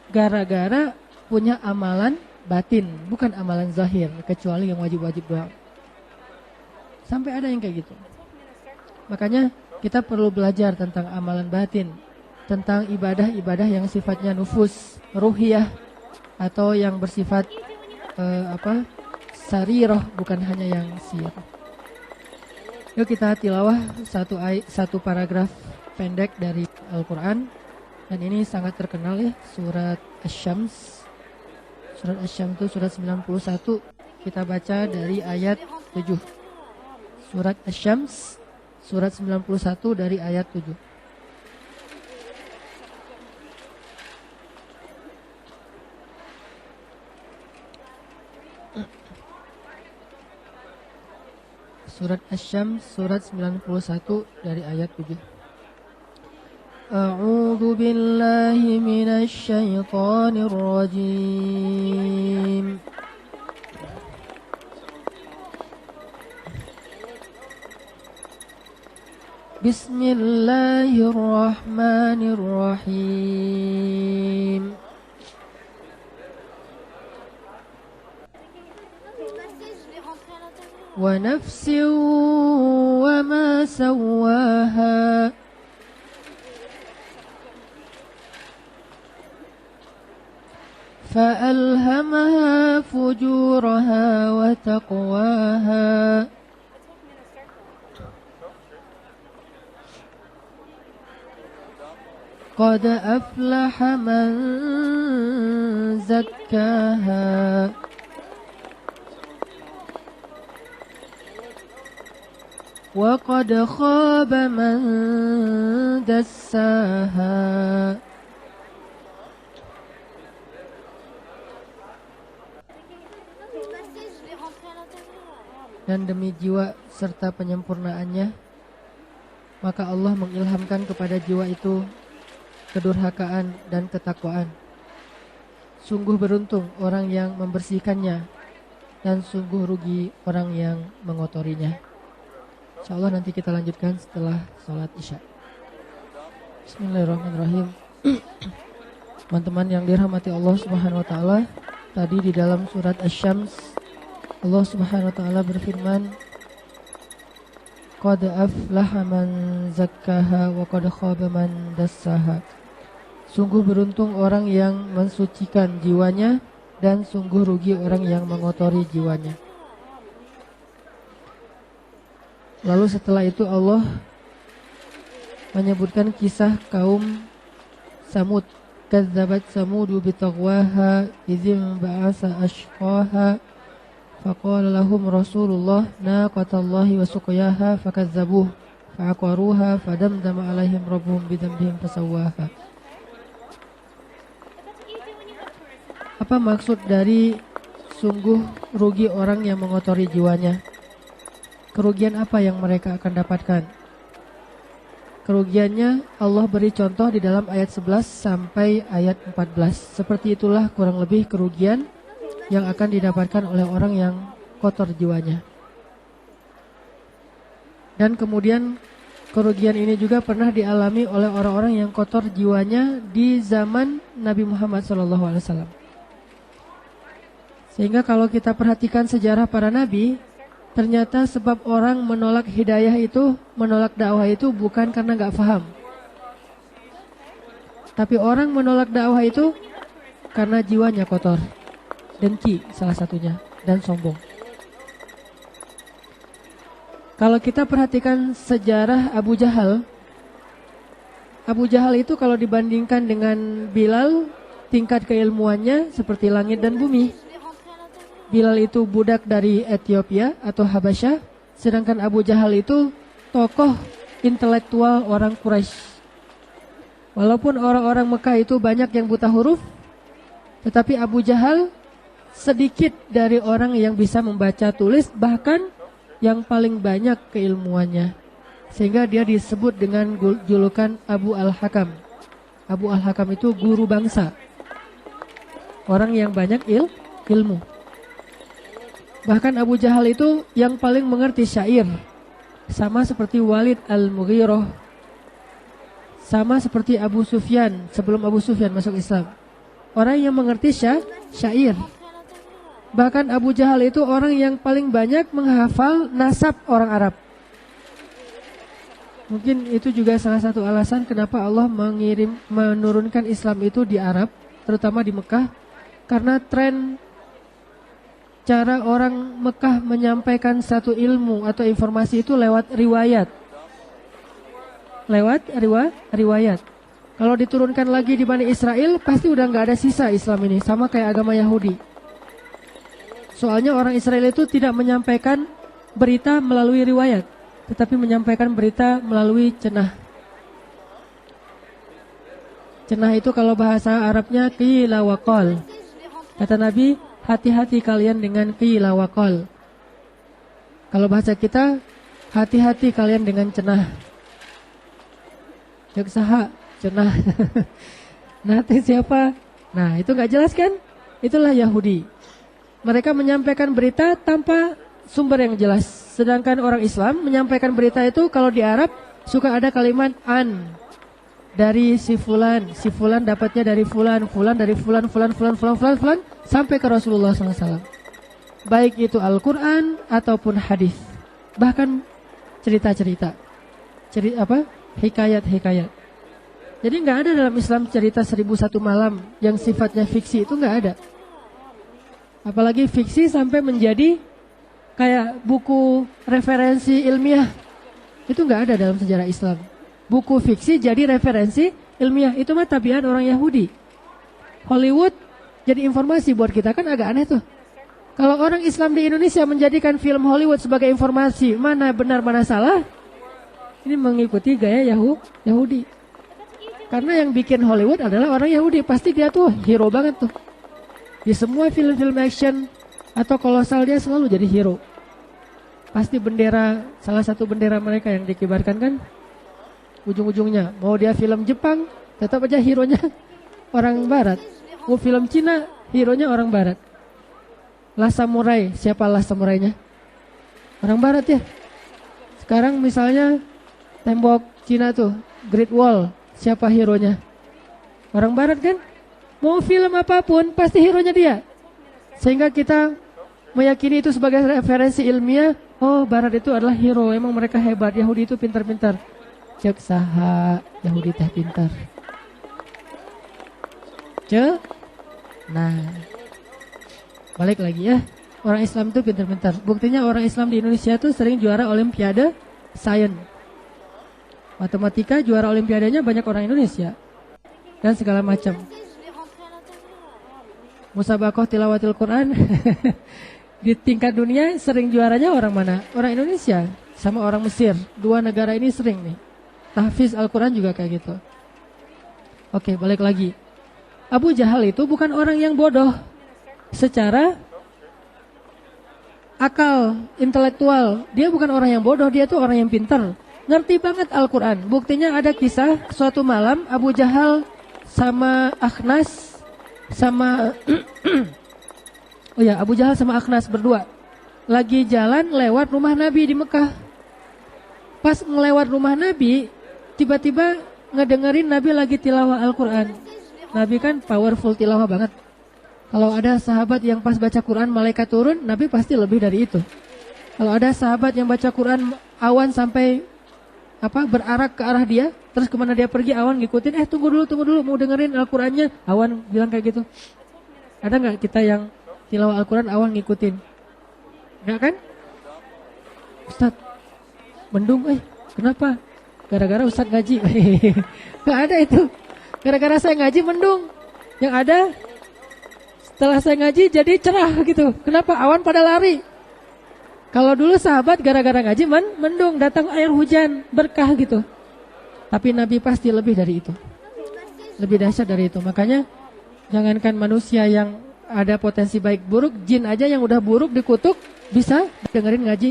gara-gara punya amalan batin, bukan amalan zahir, kecuali yang wajib-wajib doang. Sampai ada yang kayak gitu. Makanya kita perlu belajar tentang amalan batin, tentang ibadah-ibadah yang sifatnya nufus, ruhiyah, atau yang bersifat sarirah, bukan hanya yang sir. Yuk kita tilawah satu paragraf pendek dari Al-Quran. Dan ini sangat terkenal ya, surat Asy-Syams. Surat Asy-Syams itu surat 91. Kita baca dari ayat 7. Surat Asy-Syams, surat 91 dari ayat 7. Surat Asy-Syams, surat 91 dari ayat 7. A'udzu billahi minasy syaithanir rajim. Bismillahirrahmanirrahim. Wa nafsin wa ma sawwaha فألهمها فجورها وتقواها قد أفلح من زكاها وقد خاب من دساها Dan demi jiwa serta penyempurnaannya, maka Allah mengilhamkan kepada jiwa itu kedurhakaan dan ketakwaan. Sungguh beruntung orang yang membersihkannya, dan sungguh rugi orang yang mengotorinya. InsyaAllah nanti kita lanjutkan setelah sholat isya. Bismillahirrahmanirrahim. Teman-teman yang dirahmati Allah Subhanahu wa taala, tadi di dalam surat Asy-Syams Allah Subhanahu wa taala berfirman, qad aflaha man zakkaha wa qad khaba man dassaha. Sungguh beruntung orang yang mensucikan jiwanya dan sungguh rugi orang yang mengotori jiwanya. Lalu setelah itu Allah menyebutkan kisah kaum Samud. Kadzabat Samudu bitaghwaha idzim ba'asa ashqaha faqala lahum Rasulullah naqatallahi wa suqyaha fakadzabuh fa'aqaruha fadamdama alaihim rabbuhum bidzambihim fasawwaha. Apa maksud dari sungguh rugi orang yang mengotori jiwanya? Kerugian apa yang mereka akan dapatkan? Kerugiannya Allah beri contoh di dalam ayat 11 sampai ayat 14. Seperti itulah kurang lebih kerugian yang akan didapatkan oleh orang yang kotor jiwanya. Dan kemudian kerugian ini juga pernah dialami oleh orang-orang yang kotor jiwanya di zaman Nabi Muhammad SAW. Sehingga kalau kita perhatikan sejarah para nabi, ternyata sebab orang menolak hidayah itu, menolak dakwah itu bukan karena gak paham. Tapi orang menolak dakwah itu karena jiwanya kotor. Dengki salah satunya, dan sombong. Kalau kita perhatikan sejarah Abu Jahal itu kalau dibandingkan dengan Bilal, tingkat keilmuannya seperti langit dan bumi. Bilal itu budak dari Ethiopia atau Habasyah, sedangkan Abu Jahal itu tokoh intelektual orang Quraisy. Walaupun orang-orang Mekah itu banyak yang buta huruf, tetapi Abu Jahal sedikit dari orang yang bisa membaca tulis, bahkan yang paling banyak keilmuannya. Sehingga dia disebut dengan julukan Abu Al-Hakam. Abu Al-Hakam itu guru bangsa, orang yang banyak ilmu. Bahkan Abu Jahal itu yang paling mengerti syair. Sama seperti Walid Al-Mughirah. Sama seperti Abu Sufyan sebelum Abu Sufyan masuk Islam. Orang yang mengerti syair. Bahkan Abu Jahal itu orang yang paling banyak menghafal nasab orang Arab. Mungkin itu juga salah satu alasan kenapa Allah menurunkan Islam itu di Arab, terutama di Mekah. Karena tren cara orang Mekah menyampaikan satu ilmu atau informasi itu lewat riwayat. Riwayat. Kalau diturunkan lagi di Bani Israel, pasti udah gak ada sisa Islam ini. Sama kayak agama Yahudi. Soalnya orang Israel itu tidak menyampaikan berita melalui riwayat, tetapi menyampaikan berita melalui cenah. Cenah itu kalau bahasa Arabnya qila wa qal. Kata Nabi, hati-hati kalian dengan qila wa qal. Kalau bahasa kita, hati-hati kalian dengan cenah. Cek saha, cenah. Nah, siapa? Nah, itu gak jelas kan? Itulah Yahudi. Mereka menyampaikan berita tanpa sumber yang jelas. Sedangkan orang Islam menyampaikan berita itu kalau di Arab suka ada kalimat an. Dari si fulan dapatnya dari fulan dari fulan, sampai ke Rasulullah SAW. Baik itu Al-Quran ataupun hadis, bahkan cerita-cerita, hikayat. Jadi nggak ada dalam Islam cerita 1001 malam yang sifatnya fiksi, itu nggak ada. Apalagi fiksi sampai menjadi kayak buku referensi ilmiah, itu nggak ada dalam sejarah Islam. Buku fiksi jadi referensi ilmiah, itu mah tabiat orang Yahudi. Hollywood jadi informasi buat kita, kan agak aneh tuh. Kalau orang Islam di Indonesia menjadikan film Hollywood sebagai informasi, mana benar mana salah, ini mengikuti gaya Yahudi. Karena yang bikin Hollywood adalah orang Yahudi, pasti dia tuh hero banget tuh. Di semua film-film action atau kolosal dia selalu jadi hero. Pasti bendera, salah satu bendera mereka yang dikibarkan kan, ujung-ujungnya mau dia film Jepang tetap aja hero-nya orang barat. Mau film Cina hero-nya orang barat. Last Samurai, siapa Last Samurai-nya? Orang barat ya. Sekarang misalnya tembok Cina tuh, Great Wall, siapa hero-nya? Orang barat kan? Mau film apapun pasti hero-nya dia. Sehingga kita meyakini itu sebagai referensi ilmiah. Oh, barat itu adalah hero, emang mereka hebat. Yahudi itu pintar-pintar. Cek saha Yahudi teh pintar. Cek. Nah, balik lagi ya. Orang Islam itu pintar-pintar. Buktinya orang Islam di Indonesia tuh sering juara olimpiade sains. Matematika juara olimpiadanya banyak orang Indonesia. Dan segala macam. Musabakoh tilawatil Quran. Di tingkat dunia sering juaranya orang mana? Orang Indonesia sama orang Mesir. Dua negara ini sering nih. Tahfiz Al-Quran juga kayak gitu. Oke, balik lagi. Abu Jahal itu bukan orang yang bodoh secara akal, intelektual. Dia bukan orang yang bodoh, dia tuh orang yang pintar. Ngerti banget Al-Quran. Buktinya ada kisah suatu malam Abu Jahal sama Akhnas sama oh ya, Abu Jahal sama Akhnas berdua lagi jalan lewat rumah Nabi di Mekah. Pas ngelewat rumah Nabi, tiba-tiba ngedengerin Nabi lagi tilawah Al-Quran. Nabi kan powerful tilawah banget. Kalau ada sahabat yang pas baca Quran malaikat turun, Nabi pasti lebih dari itu. Kalau ada sahabat yang baca Quran awan sampai berarak ke arah dia, terus kemana dia pergi awan ngikutin, tunggu dulu mau dengerin Al-Qurannya. Awan bilang kayak gitu. Ada nggak kita yang tilawah Al-Quran awan ngikutin? Nggak kan? Ustadz, mendung, kenapa? Gara-gara Ustadz ngaji. Nggak ada itu. Gara-gara saya ngaji mendung. Yang ada setelah saya ngaji jadi cerah gitu. Kenapa? Awan pada lari. Kalau dulu sahabat gara-gara ngaji mendung, datang air hujan, berkah gitu. Tapi Nabi pasti lebih dari itu. Lebih dahsyat dari itu. Makanya jangankan manusia yang ada potensi baik buruk, jin aja yang udah buruk dikutuk bisa dengerin ngaji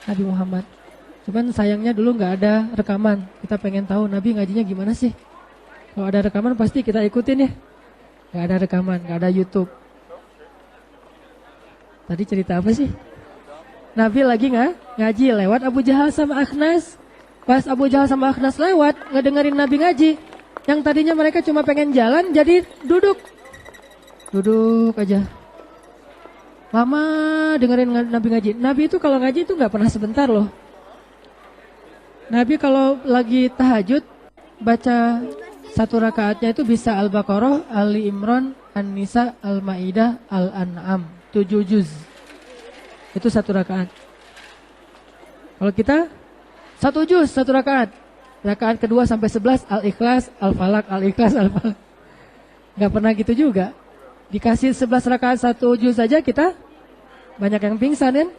Nabi Muhammad. Cuman sayangnya dulu nggak ada rekaman. Kita pengen tahu Nabi ngajinya gimana sih. Kalau ada rekaman pasti kita ikutin ya. Nggak ada rekaman, nggak ada YouTube. Tadi cerita apa sih? Nabi lagi ngaji lewat Abu Jahal sama Akhnas. Pas Abu Jahal sama Akhnas lewat, ngedengerin Nabi ngaji. Yang tadinya mereka cuma pengen jalan, jadi duduk. Duduk aja. Lama dengerin Nabi ngaji. Nabi itu kalau ngaji itu gak pernah sebentar loh. Nabi kalau lagi tahajud, baca satu rakaatnya itu bisa Al-Baqarah, Ali Imran, An-Nisa, Al-Ma'idah, Al-An'am. 7 juz. Itu satu rakaat. Kalau kita 1 juz, 1 rakaat. Rakaat kedua sampai 11 Al-Ikhlas, Al-Falak, Al-Ikhlas, Al-Falak. Gak pernah gitu juga. Dikasih 11 rakaat 1 juz saja kita banyak yang pingsan kan.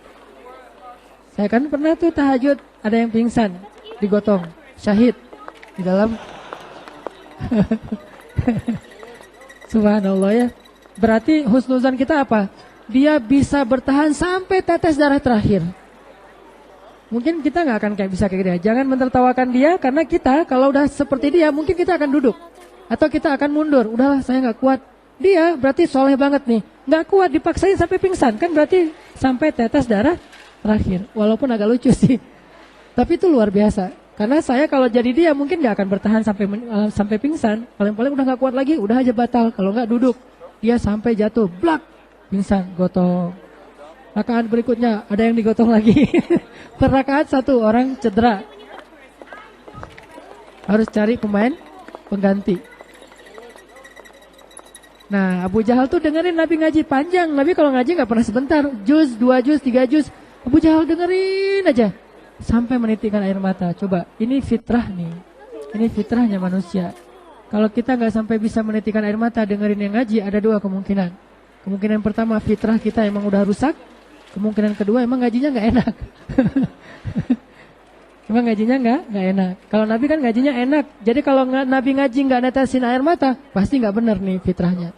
Saya kan pernah tuh tahajud ada yang pingsan, digotong, syahid di dalam. Subhanallah ya. Berarti husnuzan kita apa? Dia bisa bertahan sampai tetes darah terakhir. Mungkin kita gak akan bisa kayak dia. Jangan mentertawakan dia, karena kita kalau udah seperti dia mungkin kita akan duduk atau kita akan mundur. Udahlah, saya gak kuat. Dia berarti soleh banget nih, gak kuat, dipaksain sampai pingsan. Kan berarti sampai tetes darah terakhir. Walaupun agak lucu sih, tapi itu luar biasa. Karena saya kalau jadi dia mungkin gak akan bertahan sampai pingsan. Paling-paling udah gak kuat lagi, udah aja batal. Kalau gak duduk, dia sampai jatuh, blak, pingsan, gotong. Rakaat berikutnya ada yang digotong lagi. Per rakaat 1 orang cedera. Harus cari pemain pengganti. Nah, Abu Jahal tuh dengerin Nabi ngaji panjang. Nabi kalau ngaji gak pernah sebentar. Juz, 2 juz, 3 juz. Abu Jahal dengerin aja sampai menitikkan air mata. Coba, ini fitrah nih. Ini fitrahnya manusia. Kalau kita gak sampai bisa menitikkan air mata dengerin yang ngaji, ada 2 kemungkinan. Kemungkinan pertama, fitrah kita emang udah rusak. Kemungkinan kedua, emang ngajinya gak enak. Emang ngajinya gak enak. Kalau Nabi kan ngajinya enak. Jadi kalau Nabi ngaji gak netesin air mata, pasti gak benar nih fitrahnya.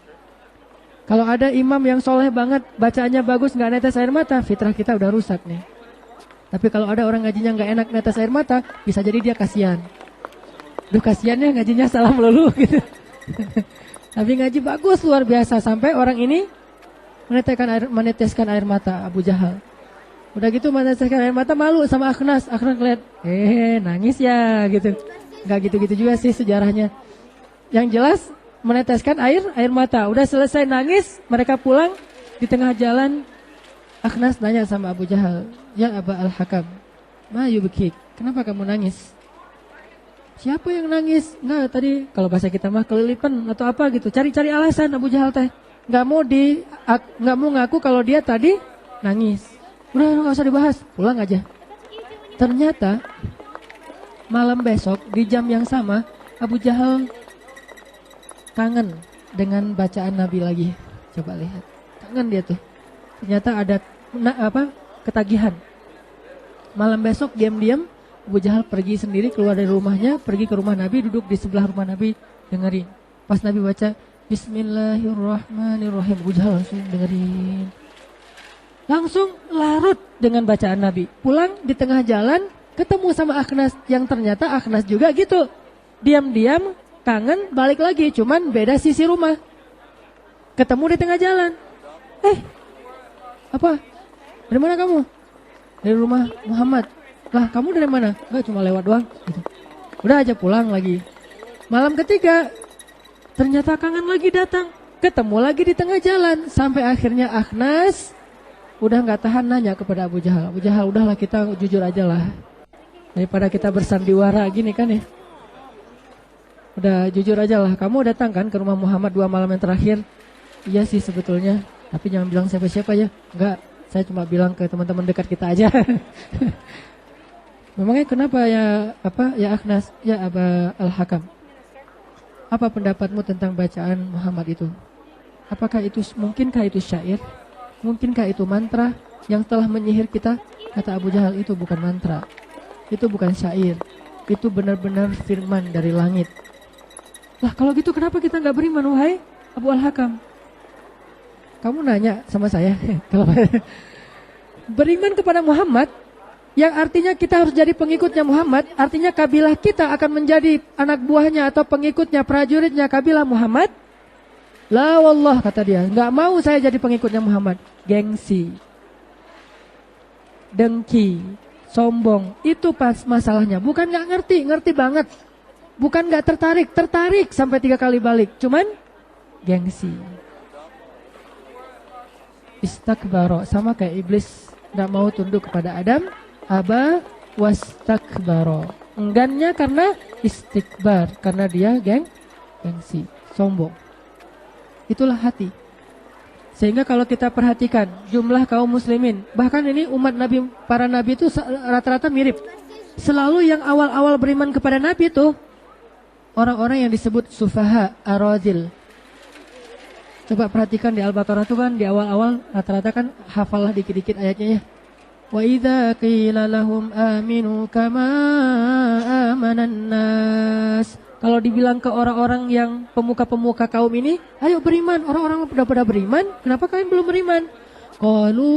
Kalau ada imam yang soleh banget, bacaannya bagus gak netes air mata, fitrah kita udah rusak nih. Tapi kalau ada orang ngajinya gak enak netes air mata, bisa jadi dia kasihan. Duh, kasihannya ngajinya salah melulu gitu. Tapi ngaji bagus luar biasa, sampai orang ini meneteskan air mata, Abu Jahal. Udah gitu meneteskan air mata, malu sama Akhnas. Akhnas lihat, nangis ya gitu. Nggak gitu-gitu juga sih sejarahnya. Yang jelas meneteskan air mata. Udah selesai nangis, mereka pulang. Di tengah jalan Akhnas nanya sama Abu Jahal, "Ya Aba Al-Hakam, ma yubkik? Kenapa kamu nangis?" "Siapa yang nangis?" "Nggak, tadi kalau bahasa kita mah kelilipan atau apa gitu. Cari-cari alasan Abu Jahal teh. Nggak mau ngaku kalau dia tadi nangis. Udah nggak usah dibahas, pulang aja. Ternyata malam besok di jam yang sama Abu Jahal kangen dengan bacaan Nabi lagi. Coba lihat, kangen dia tuh. Ternyata ada ketagihan. Malam besok diam-diam Abu Jahal pergi sendiri keluar dari rumahnya, pergi ke rumah Nabi, duduk di sebelah rumah Nabi, dengerin. Pas Nabi baca Bismillahirrahmanirrahim, Abu Jahal langsung dengerin. Langsung larut dengan bacaan Nabi. Pulang di tengah jalan ketemu sama Akhnas, yang ternyata Akhnas juga gitu. Diam-diam kangen, balik lagi, cuman beda sisi rumah. Ketemu di tengah jalan. Apa? Dari mana kamu? Dari rumah Muhammad. Lah, kamu dari mana? Enggak, cuma lewat doang gitu. Udah aja pulang lagi. Malam ketiga ternyata kangen lagi datang. Ketemu lagi di tengah jalan. Sampai akhirnya Akhnas udah gak tahan nanya kepada Abu Jahal. Abu Jahal, udahlah kita jujur aja lah. Daripada kita bersandiwara gini kan ya. Udah jujur aja lah. Kamu datang kan ke rumah Muhammad 2 malam yang terakhir? Iya sih sebetulnya. Tapi jangan bilang siapa-siapa ya. Enggak, saya cuma bilang ke teman-teman dekat kita aja. Memangnya kenapa ya Akhnas, ya Aba Al-Hakam? Apa pendapatmu tentang bacaan Muhammad itu? Mungkinkah itu syair? Mungkinkah itu mantra yang telah menyihir kita? Kata Abu Jahal, itu bukan mantra. Itu bukan syair. Itu benar-benar firman dari langit. Lah kalau gitu kenapa kita gak beriman, wahai Abu Al-Hakam? Kamu nanya sama saya, beriman kepada Muhammad, yang artinya kita harus jadi pengikutnya Muhammad, artinya kabilah kita akan menjadi anak buahnya atau pengikutnya, prajuritnya kabilah Muhammad. La wallah, kata dia, gak mau saya jadi pengikutnya Muhammad. Gengsi, dengki, sombong, itu pas masalahnya. Bukan gak ngerti, ngerti banget. Bukan gak tertarik sampai 3 kali balik. Cuman gengsi. Istakbaro, sama kayak iblis gak mau tunduk kepada Adam. Aba wastakbaro, enggannya karena istikbar, karena dia gengsi, sombong. Itulah hati. Sehingga kalau kita perhatikan jumlah kaum muslimin, bahkan ini umat Nabi, para Nabi itu rata-rata mirip. Selalu yang awal-awal beriman kepada Nabi itu orang-orang yang disebut sufaha, arazil. Coba perhatikan di Al-Baqarah itu kan di awal-awal rata-rata kan hafallah dikit-dikit ayatnya ya. Wa idza qila lahum aminu kama amanan nas. Kalau dibilang ke orang-orang yang pemuka-pemuka kaum ini, ayo beriman, orang-orang udah pada beriman, kenapa kalian belum beriman? Qalu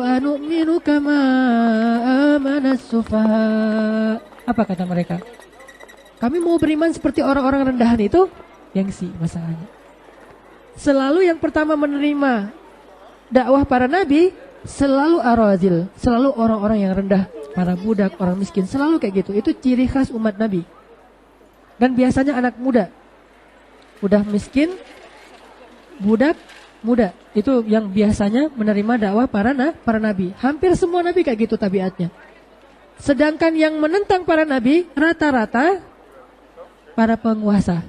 anu'minu kama amanas sufaha. Apa kata mereka? Kami mau beriman seperti orang-orang rendahan itu, gengsi masalahnya. Selalu yang pertama menerima dakwah para nabi, selalu arazil, selalu orang-orang yang rendah, para budak, orang miskin, selalu kayak gitu. Itu ciri khas umat Nabi. Dan biasanya anak muda, udah miskin, budak, muda, itu yang biasanya menerima dakwah para nabi. Hampir semua nabi kayak gitu tabiatnya. Sedangkan yang menentang para nabi rata-rata para penguasa.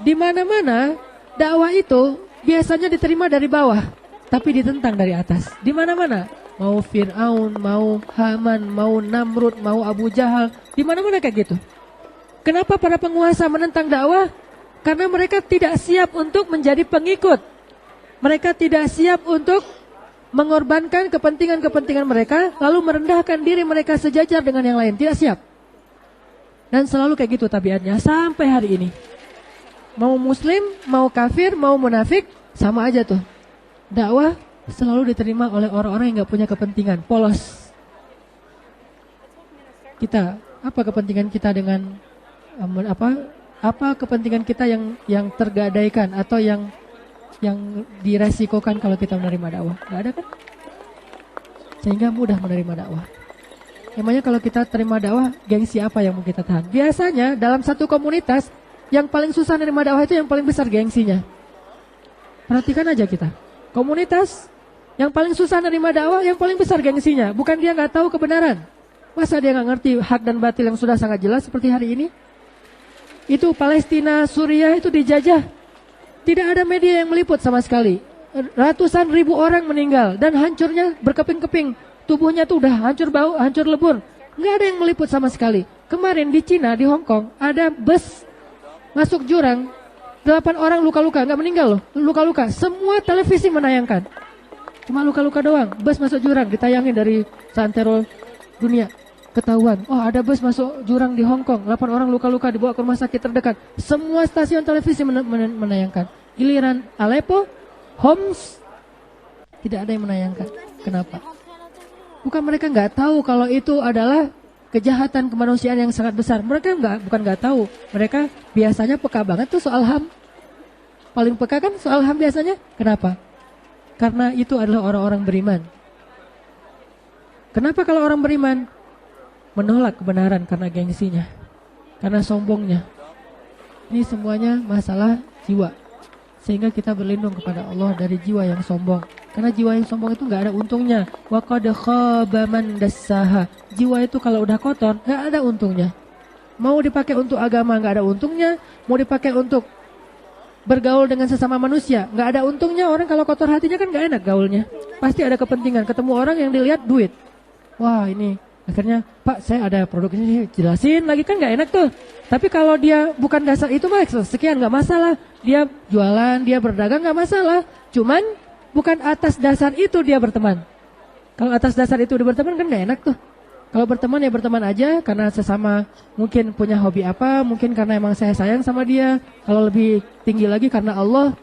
Di mana-mana dakwah itu biasanya diterima dari bawah, tapi ditentang dari atas. Di mana-mana, mau Fir'aun, mau Haman, mau Namrud, mau Abu Jahal, di mana-mana kayak gitu. Kenapa para penguasa menentang dakwah? Karena mereka tidak siap untuk menjadi pengikut. Mereka tidak siap untuk mengorbankan kepentingan-kepentingan mereka, lalu merendahkan diri mereka sejajar dengan yang lain. Tidak siap. Dan selalu kayak gitu tabiatnya sampai hari ini. Mau muslim, mau kafir, mau munafik, sama aja tuh. Dakwah selalu diterima oleh orang-orang yang gak punya kepentingan, polos. Kita, apa kepentingan kita dengan apa kepentingan kita yang tergadaikan atau yang diresikokan kalau kita menerima dakwah? Gak ada kan? Sehingga mudah menerima dakwah. Emangnya kalau kita terima dakwah, gengsi apa yang mau kita tahan? Biasanya dalam satu komunitas, yang paling susah nerima dakwah itu yang paling besar gengsinya. Perhatikan aja kita. Komunitas yang paling susah nerima dakwah, yang paling besar gengsinya. Bukan dia nggak tahu kebenaran. Masa dia nggak ngerti hak dan batil yang sudah sangat jelas seperti hari ini? Itu Palestina, Suriah itu dijajah. Tidak ada media yang meliput sama sekali. Ratusan ribu orang meninggal dan hancurnya berkeping-keping. Tubuhnya tuh udah hancur bau, hancur lebur. Nggak ada yang meliput sama sekali. Kemarin di Cina, di Hong Kong, ada bus masuk jurang. 8 orang luka-luka, nggak meninggal loh, luka-luka. Semua televisi menayangkan. Cuma luka-luka doang. Bus masuk jurang, ditayangin dari santero dunia. Ketahuan, oh ada bus masuk jurang di Hong Kong. 8 orang luka-luka dibawa ke rumah sakit terdekat. Semua stasiun televisi menayangkan. Giliran Aleppo, Homs, tidak ada yang menayangkan. Kenapa? Bukan mereka nggak tahu kalau itu adalah kejahatan kemanusiaan yang sangat besar. Mereka bukan nggak tahu. Mereka biasanya peka banget tuh soal HAM. Paling peka kan soal HAM biasanya. Kenapa? Karena itu adalah orang-orang beriman. Kenapa kalau orang beriman menolak kebenaran karena gengsinya, karena sombongnya? Ini semuanya masalah jiwa. Sehingga kita berlindung kepada Allah dari jiwa yang sombong. Karena jiwa yang sombong itu nggak ada untungnya. Wa qad khaba man dassaha. Jiwa itu kalau udah kotor nggak ada untungnya. Mau dipakai untuk agama nggak ada untungnya. Mau dipakai untuk bergaul dengan sesama manusia nggak ada untungnya. Orang kalau kotor hatinya kan nggak enak gaulnya. Pasti ada kepentingan. Ketemu orang yang dilihat duit. Wah ini akhirnya Pak saya ada produk ini, jelasin lagi kan nggak enak tuh. Tapi kalau dia bukan dasar itu mah sekian nggak masalah. Dia jualan, dia berdagang nggak masalah. Cuman bukan atas dasar itu dia berteman. Kalau atas dasar itu dia berteman kan nggak enak tuh. Kalau berteman ya berteman aja karena sesama mungkin punya hobi apa, mungkin karena emang saya sayang sama dia. Kalau lebih tinggi lagi karena Allah.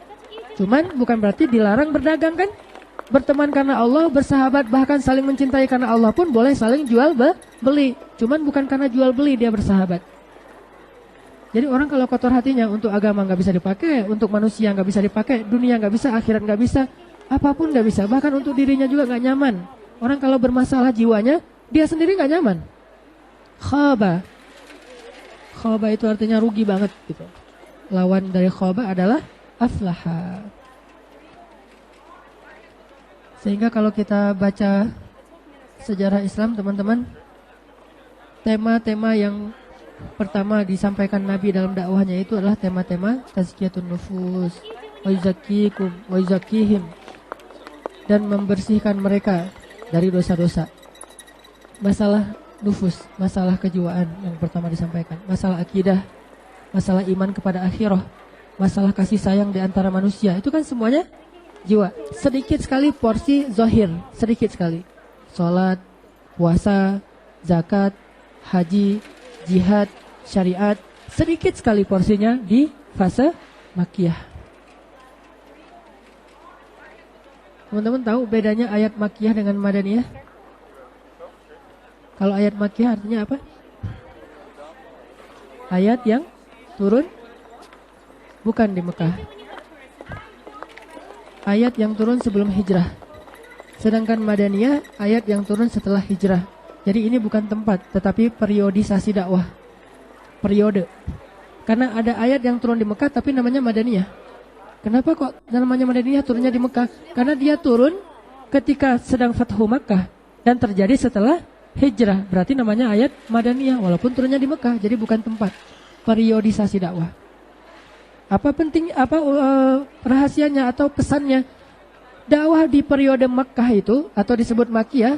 Cuman bukan berarti dilarang berdagang kan? Berteman karena Allah, bersahabat, bahkan saling mencintai karena Allah pun boleh saling jual beli. Cuman bukan karena jual beli dia bersahabat. Jadi orang kalau kotor hatinya untuk agama nggak bisa dipakai, untuk manusia nggak bisa dipakai, dunia nggak bisa, akhirat nggak bisa, apapun nggak bisa. Bahkan untuk dirinya juga nggak nyaman. Orang kalau bermasalah jiwanya, dia sendiri nggak nyaman. Khaba. Khaba itu artinya rugi banget gitu. Lawan dari khaba adalah aflaha. Sehingga kalau kita baca sejarah Islam teman-teman, tema-tema yang pertama disampaikan Nabi dalam dakwahnya itu adalah tema-tema tazkiyatun nufus, wa yuzakkikum wa yuzakkihim, dan membersihkan mereka dari dosa-dosa. Masalah nufus, masalah kejiwaan yang pertama disampaikan, masalah akidah, masalah iman kepada akhirah, masalah kasih sayang di antara manusia, itu kan semuanya jiwa. Sedikit sekali porsi zahir, sedikit sekali. Salat, puasa, zakat, haji, jihad, syariat, sedikit sekali porsinya di fase makiyah. Teman-teman tahu bedanya ayat makiyah dengan madaniyah? Kalau ayat makiyah artinya apa? Ayat yang turun bukan di Mekah. Ayat yang turun sebelum hijrah. Sedangkan madaniyah ayat yang turun setelah hijrah. Jadi ini bukan tempat, tetapi periodisasi dakwah. Periode. Karena ada ayat yang turun di Mekah tapi namanya madaniyah. Kenapa kok namanya madaniyah turunnya di Mekah? Karena dia turun ketika sedang Fathu Makkah dan terjadi setelah hijrah. Berarti namanya ayat madaniyah walaupun turunnya di Mekah. Jadi bukan tempat. Periodisasi dakwah. Apa penting, rahasianya atau pesannya? Dakwah di periode Makkah itu atau disebut Makiyah,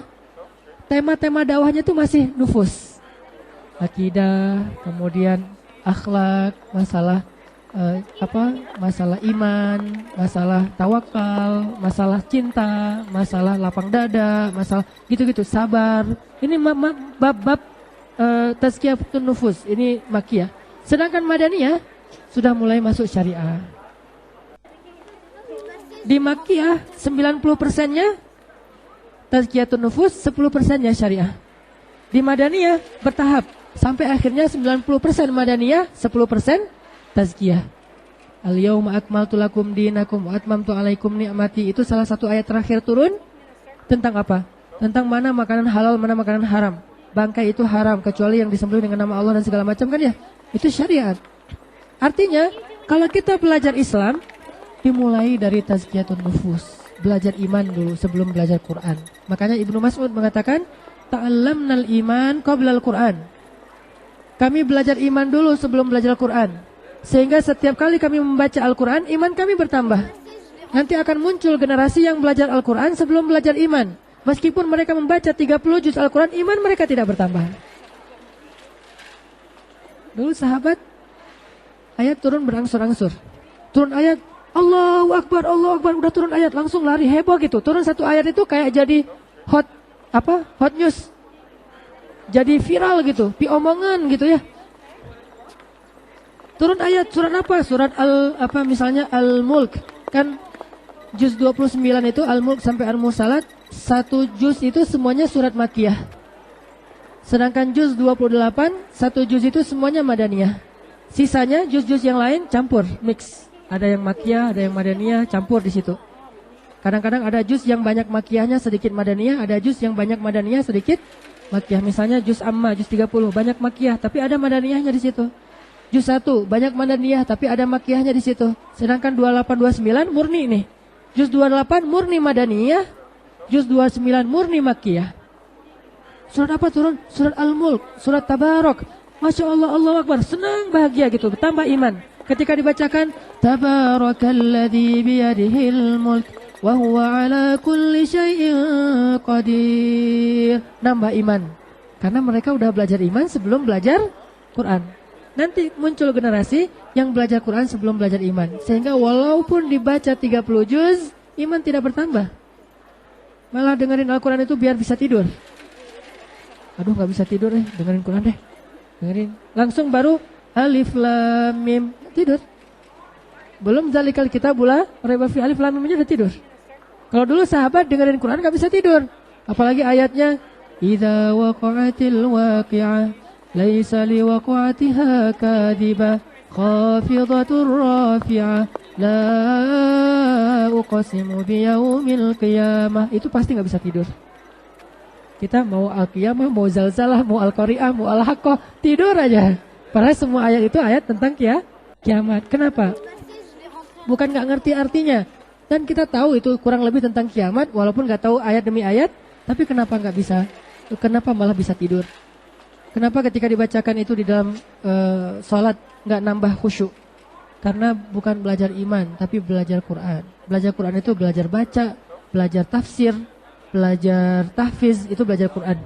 tema-tema dakwahnya itu masih nufus, akidah, kemudian akhlak, masalah masalah iman, masalah tawakal, masalah cinta, masalah lapang dada, masalah gitu-gitu, sabar. Ini bab-bab tazkiyatun nufus, ini Makiyah. Sedangkan Madaniyah sudah mulai masuk syariah. Di Makkiyah 90%-nya tazkiyatun nufus, 10%-nya syariah. Di Madaniyah bertahap sampai akhirnya 90% Madaniyah, 10% tazkiyah. Al-yauma akmaltu lakum dinakum wa atmamtu alaikum ni'mati. Itu salah satu ayat terakhir turun tentang apa? Tentang mana makanan halal, mana makanan haram. bangkai itu haram kecuali yang disembelih dengan nama Allah dan segala macam kan ya. Itu syariat. Artinya kalau kita belajar Islam dimulai dari tazkiyatun nufus. Belajar iman dulu sebelum belajar Quran. Makanya Ibnu Mas'ud mengatakan ta'allamnal iman qablal Quran. Kami belajar iman dulu sebelum belajar Quran. Sehingga setiap kali kami membaca Al-Quran, iman kami bertambah. Nanti akan muncul generasi yang belajar Al-Quran sebelum belajar iman. Meskipun mereka membaca 30 juz Al-Quran, iman mereka tidak bertambah. Dulu sahabat, ayat turun berangsur-angsur. Turun ayat, Allahu Akbar, udah turun ayat, langsung lari, heboh gitu. Turun satu ayat itu kayak jadi hot news. Jadi viral gitu, omongan gitu ya. Turun ayat, surat apa? Surat misalnya Al-Mulk. Kan juz 29 itu Al-Mulk sampai Al-Mursalat, satu juz itu semuanya surat Makkiyah. Sedangkan juz 28, satu juz itu semuanya Madaniyah. Sisanya juz-juz yang lain campur, mix. Ada yang Makkiyah, ada yang Madaniyah, campur di situ. Kadang-kadang ada juz yang banyak Makkiyahnya, sedikit Madaniyah, ada juz yang banyak Madaniyah, sedikit Makkiyah. Misalnya juz Amma, juz 30, banyak Makkiyah, tapi ada Madaniyahnya di situ. Juz 1, banyak Madaniyah, tapi ada Makkiyahnya di situ. Sedangkan 28, 29 murni nih. Juz 28 murni Madaniyah, juz 29 murni Makkiyah. Surat apa turun? Surat Al-Mulk, surat Tabarok. Masya Allah, Allahu Akbar, senang, bahagia gitu, bertambah iman. Ketika dibacakan Tabarakalladzi biyadihil mulk wa huwa ala kulli syai'in qadir. Nambah iman. Karena mereka udah belajar iman sebelum belajar Quran. Nanti muncul generasi yang belajar Quran sebelum belajar iman. Sehingga walaupun dibaca 30 juz, iman tidak bertambah. Malah dengerin Al-Quran itu biar bisa tidur. Aduh gak bisa tidur dengerin Quran deh. Dengerin. Langsung baru Alif Lam Mim, tidur. Belum zalikal kitabula raiba fi, Alif Lam Mim aja udah tidur. Kalau dulu sahabat dengerin Quran gak bisa tidur. Apalagi ayatnya idza waqa'atil waqi'ah laisa liwaqa'atiha kadhibah khafidatur rafi'ah la uqsimu biyaumil qiyamah. Itu pasti gak bisa tidur. Kita mau Al-Qiyamah, mau Zalzalah, mau Al-Qari'ah, mau Al-Haqqah, tidur aja. Padahal semua ayat itu ayat tentang kiamat. Kenapa? Bukan gak ngerti artinya. Dan kita tahu itu kurang lebih tentang kiamat, walaupun gak tahu ayat demi ayat. Tapi kenapa gak bisa? Kenapa malah bisa tidur? Kenapa ketika dibacakan itu di dalam sholat gak nambah khusyuk? Karena bukan belajar iman, tapi belajar Quran. Belajar Quran itu belajar baca, belajar tafsir, belajar tahfiz, itu belajar Quran.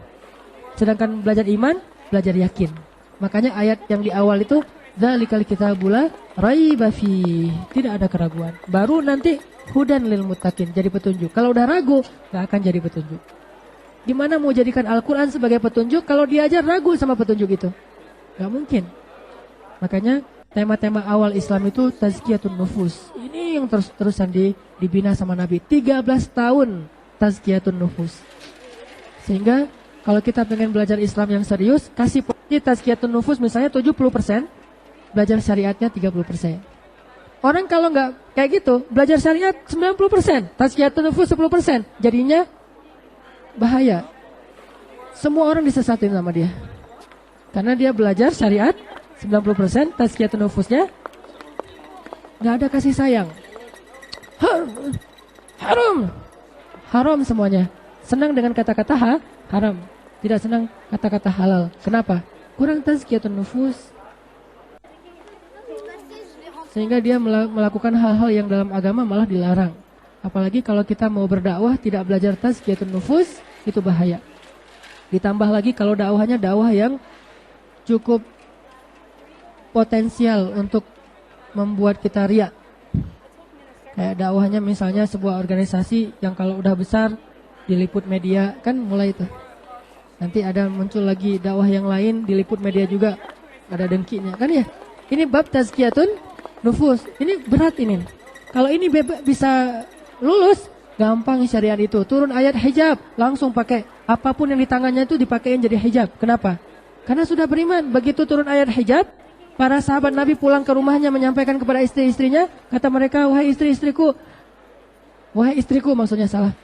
Sedangkan belajar iman, belajar yakin. Makanya ayat yang di awal itu dzalikal kitabula raiba fi, tidak ada keraguan. Baru nanti hudan lil muttaqin, jadi petunjuk. Kalau udah ragu, gak akan jadi petunjuk. Gimana mau jadikan Al-Quran sebagai petunjuk kalau dia aja ragu sama petunjuk itu? Gak mungkin. Makanya tema-tema awal Islam itu tazkiyatun nufus. Ini yang terus-terusan dibina sama Nabi. 13 tahun tazkiyatun nufus. Sehingga kalau kita pengen belajar Islam yang serius, kasih porsi tazkiyatun nufus misalnya 70%, belajar syariatnya 30%. Orang kalau nggak kayak gitu, belajar syariat 90%, tazkiyatun nufus 10%, jadinya bahaya. Semua orang disesatin sama dia. Karena dia belajar syariat 90%, tazkiyatun nufusnya nggak ada kasih sayang. Haram semuanya. Senang dengan kata-kata haram. Tidak senang kata-kata halal. Kenapa? Kurang tazkiyatun nufus. Sehingga dia melakukan hal-hal yang dalam agama malah dilarang. Apalagi kalau kita mau berdakwah tidak belajar tazkiyatun nufus, itu bahaya. Ditambah lagi kalau dakwahnya dakwah yang cukup potensial untuk membuat kita riya. Kayak dakwahnya misalnya sebuah organisasi yang kalau udah besar diliput media, kan mulai itu. Nanti ada muncul lagi dakwah yang lain diliput media juga, ada dengkinya kan ya. Ini bab tazkiyatun nufus, ini berat ini. Kalau ini bisa lulus, gampang syariat itu. Turun ayat hijab, langsung pakai apapun yang di tangannya itu dipakein jadi hijab. Kenapa? Karena sudah beriman. Begitu turun ayat hijab, para sahabat Nabi pulang ke rumahnya menyampaikan kepada istri-istrinya, kata mereka, wahai istri-istriku, wahai istriku maksudnya salah.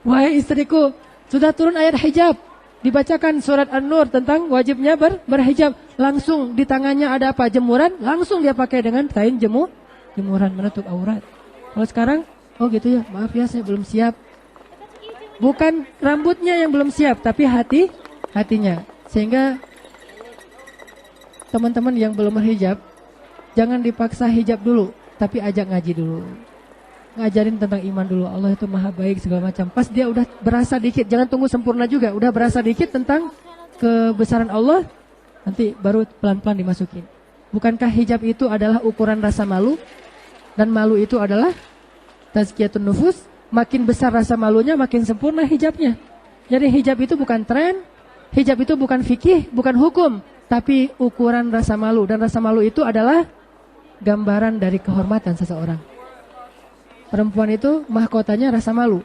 Wahai istriku, sudah turun ayat hijab. Dibacakan surat An-Nur tentang wajibnya berhijab. Langsung di tangannya ada apa? Jemuran. Langsung dia pakai dengan kain jemuran menutup aurat. Kalau sekarang, oh gitu ya, maaf ya saya belum siap. Bukan rambutnya yang belum siap, tapi hatinya. Sehingga teman-teman yang belum berhijab, jangan dipaksa hijab dulu, tapi ajak ngaji dulu. Ngajarin tentang iman dulu. Allah itu maha baik segala macam. Pas dia udah berasa dikit, jangan tunggu sempurna juga. Udah berasa dikit tentang kebesaran Allah, nanti baru pelan-pelan dimasukin. Bukankah hijab itu adalah ukuran rasa malu? Dan malu itu adalah tazkiyatun nufus. Makin besar rasa malunya, makin sempurna hijabnya. Jadi hijab itu bukan tren, hijab itu bukan fikih, bukan hukum, tapi ukuran rasa malu. Dan rasa malu itu adalah gambaran dari kehormatan seseorang. Perempuan itu mahkotanya rasa malu.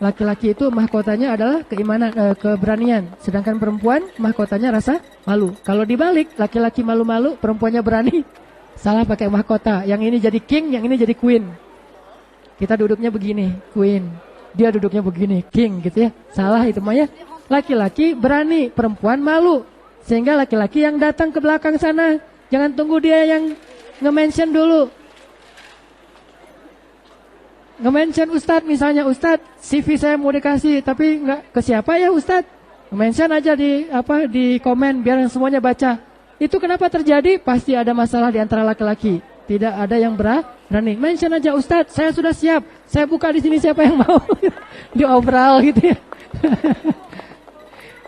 Laki-laki itu mahkotanya adalah keimanan, keberanian. Sedangkan perempuan mahkotanya rasa malu. Kalau dibalik, laki-laki malu-malu, perempuannya berani. Salah pakai mahkota. Yang ini jadi king, yang ini jadi queen. Kita duduknya begini, queen. Dia duduknya begini, king gitu ya. Salah itu mah ya. Laki-laki berani, perempuan malu. Sehingga laki-laki yang datang ke belakang sana, jangan tunggu dia yang nge-mention dulu. Nge-mention Ustadz misalnya, Ustadz CV saya mau dikasih, tapi nggak ke siapa ya Ustadz? Nge-mention aja di komen biar semuanya baca. Itu kenapa terjadi? Pasti ada masalah di antara laki-laki. Tidak ada yang berani. Mention aja Ustadz, saya sudah siap. Saya buka di sini siapa yang mau. Diobral gitu ya.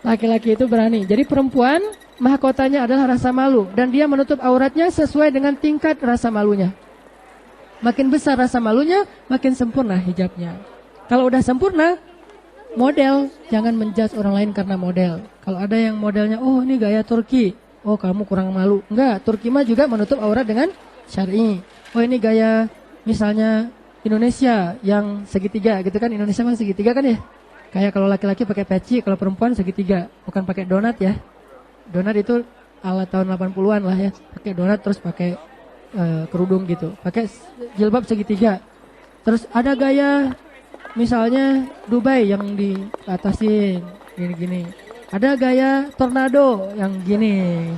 Laki-laki itu berani. Jadi perempuan mahkotanya adalah rasa malu dan dia menutup auratnya sesuai dengan tingkat rasa malunya. Makin besar rasa malunya, makin sempurna hijabnya. Kalau udah sempurna, model, jangan menjudge orang lain karena model. Kalau ada yang modelnya, oh ini gaya Turki, oh kamu kurang malu. Enggak, Turki mah juga menutup aurat dengan syar'i. Oh ini gaya misalnya Indonesia yang segitiga gitu kan, Indonesia mah segitiga kan ya. Kayak kalau laki-laki pakai peci, kalau perempuan segitiga, bukan pakai donat ya. Donat itu ala tahun 80-an lah ya, pakai donat terus pakai kerudung gitu, pakai jilbab segitiga. Terus ada gaya misalnya Dubai yang diatasin gini-gini. Ada gaya tornado yang gini,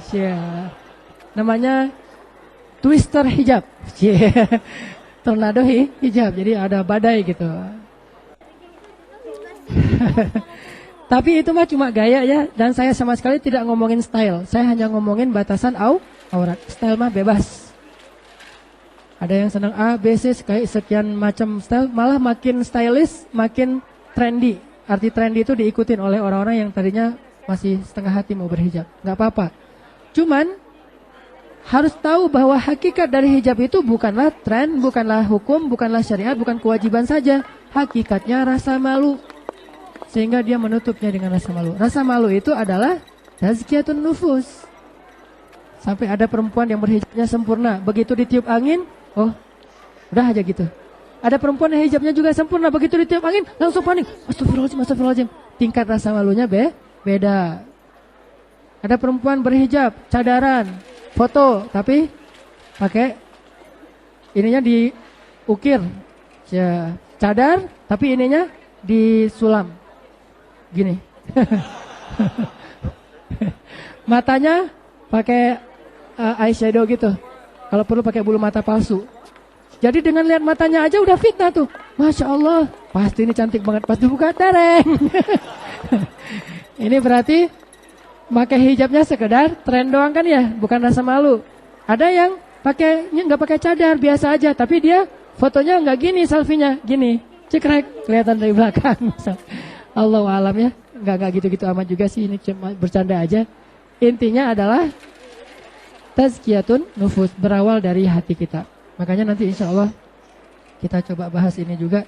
namanya twister hijab. Tornado hijab, jadi ada badai gitu. Tapi itu mah cuma gaya ya, dan saya sama sekali tidak ngomongin style. Saya hanya ngomongin batasan aurat. Style mah bebas. Ada yang senang A, B, C, kayak sekian macam style, malah makin stylish, makin trendy. Arti trendy itu diikutin oleh orang-orang yang tadinya masih setengah hati mau berhijab. Nggak apa-apa. Cuman harus tahu bahwa hakikat dari hijab itu bukanlah tren, bukanlah hukum, bukanlah syariat, bukan kewajiban saja. Hakikatnya rasa malu. Sehingga dia menutupnya dengan rasa malu. Rasa malu itu adalah tazkiyatun nufus. Sampai ada perempuan yang berhijabnya sempurna, begitu ditiup angin, oh, udah aja gitu. Ada perempuan yang hijabnya juga sempurna, begitu ditiup angin, langsung panik. Astagfirullahaladzim, astagfirullahaladzim. Tingkat rasa malunya beda. Ada perempuan berhijab, cadaran, foto, tapi pakai ininya diukir. Ya, cadar, tapi ininya disulam. Gini. Matanya pakai eyeshadow gitu. Kalau perlu pakai bulu mata palsu. Jadi dengan lihat matanya aja udah fitnah tuh. Masya Allah, pasti ini cantik banget. Pas dibuka tereng. Ini berarti pakai hijabnya sekedar tren doang kan ya, bukan rasa malu. Ada yang pakainya nggak pakai cadar, biasa aja, tapi dia fotonya nggak gini, selfie-nya gini, cekrek, kelihatan dari belakang. Allahu alam ya, nggak gitu-gitu amat juga sih, ini cuma bercanda aja. Intinya adalah tazkiyatun nufus, berawal dari hati kita. Makanya nanti insya Allah kita coba bahas ini juga.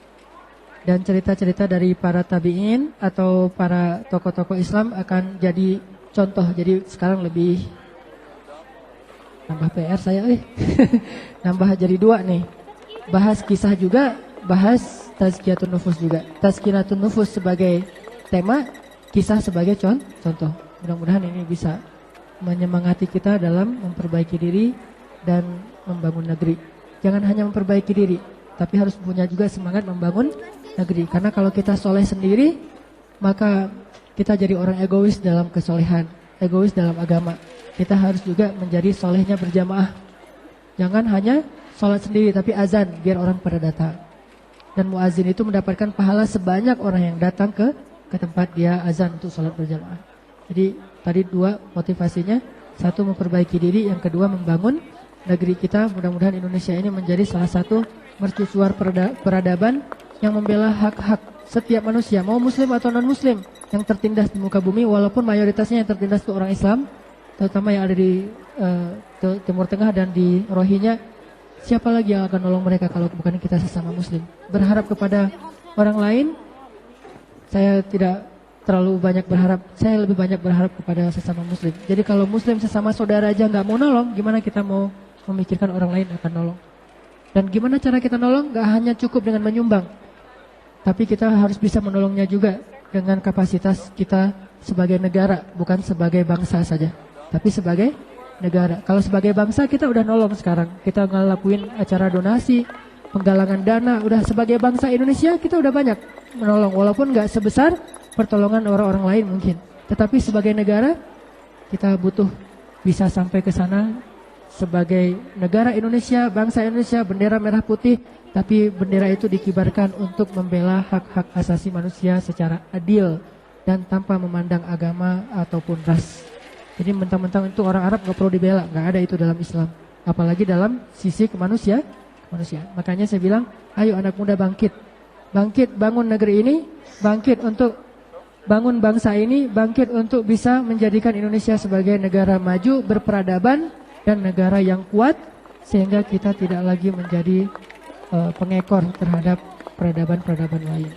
Dan cerita-cerita dari para tabi'in atau para tokoh-tokoh Islam akan jadi contoh. Jadi sekarang lebih nambah PR saya nambah jadi 2 nih. Bahas kisah juga, bahas tazkiyatun nufus juga. Tazkiyatun nufus sebagai tema, kisah sebagai contoh. Mudah-mudahan ini bisa menyemangati kita dalam memperbaiki diri dan membangun negeri. Jangan hanya memperbaiki diri, tapi harus punya juga semangat membangun negeri. Karena kalau kita soleh sendiri, maka kita jadi orang egois dalam kesolehan, egois dalam agama. Kita harus juga menjadi solehnya berjamaah. Jangan hanya sholat sendiri, tapi azan biar orang pada datang. Dan muazin itu mendapatkan pahala sebanyak orang yang datang ke tempat dia azan untuk sholat berjamaah. Jadi tadi dua motivasinya, satu memperbaiki diri, yang kedua membangun negeri kita. Mudah-mudahan Indonesia ini menjadi salah satu mercusuar peradaban yang membela hak-hak setiap manusia, mau muslim atau non-muslim, yang tertindas di muka bumi, walaupun mayoritasnya yang tertindas itu orang Islam, terutama yang ada di Timur Tengah dan di Rohingya. Siapa lagi yang akan nolong mereka kalau bukan kita sesama muslim? Berharap kepada orang lain, saya tidak terlalu banyak berharap. Saya lebih banyak berharap kepada sesama muslim. Jadi kalau muslim sesama saudara aja nggak mau nolong, gimana kita mau memikirkan orang lain akan nolong? Dan gimana cara kita nolong? Nggak hanya cukup dengan menyumbang, tapi kita harus bisa menolongnya juga dengan kapasitas kita sebagai negara, bukan sebagai bangsa saja, tapi sebagai negara. Kalau sebagai bangsa kita udah nolong sekarang, kita ngelakuin acara donasi, penggalangan dana, udah sebagai bangsa Indonesia kita udah banyak menolong, walaupun nggak sebesar pertolongan orang-orang lain mungkin. Tetapi sebagai negara kita butuh bisa sampai ke sana sebagai negara Indonesia, bangsa Indonesia, bendera merah putih, tapi bendera itu dikibarkan untuk membela hak-hak asasi manusia secara adil dan tanpa memandang agama ataupun ras. Jadi mentang-mentang itu orang Arab nggak perlu dibela, nggak ada itu dalam Islam, apalagi dalam sisi kemanusiaan. Makanya saya bilang, ayo anak muda bangkit, bangkit bangun negeri ini, bangkit untuk bangun bangsa ini, bangkit untuk bisa menjadikan Indonesia sebagai negara maju, berperadaban, dan negara yang kuat, sehingga kita tidak lagi menjadi pengekor terhadap peradaban-peradaban lain.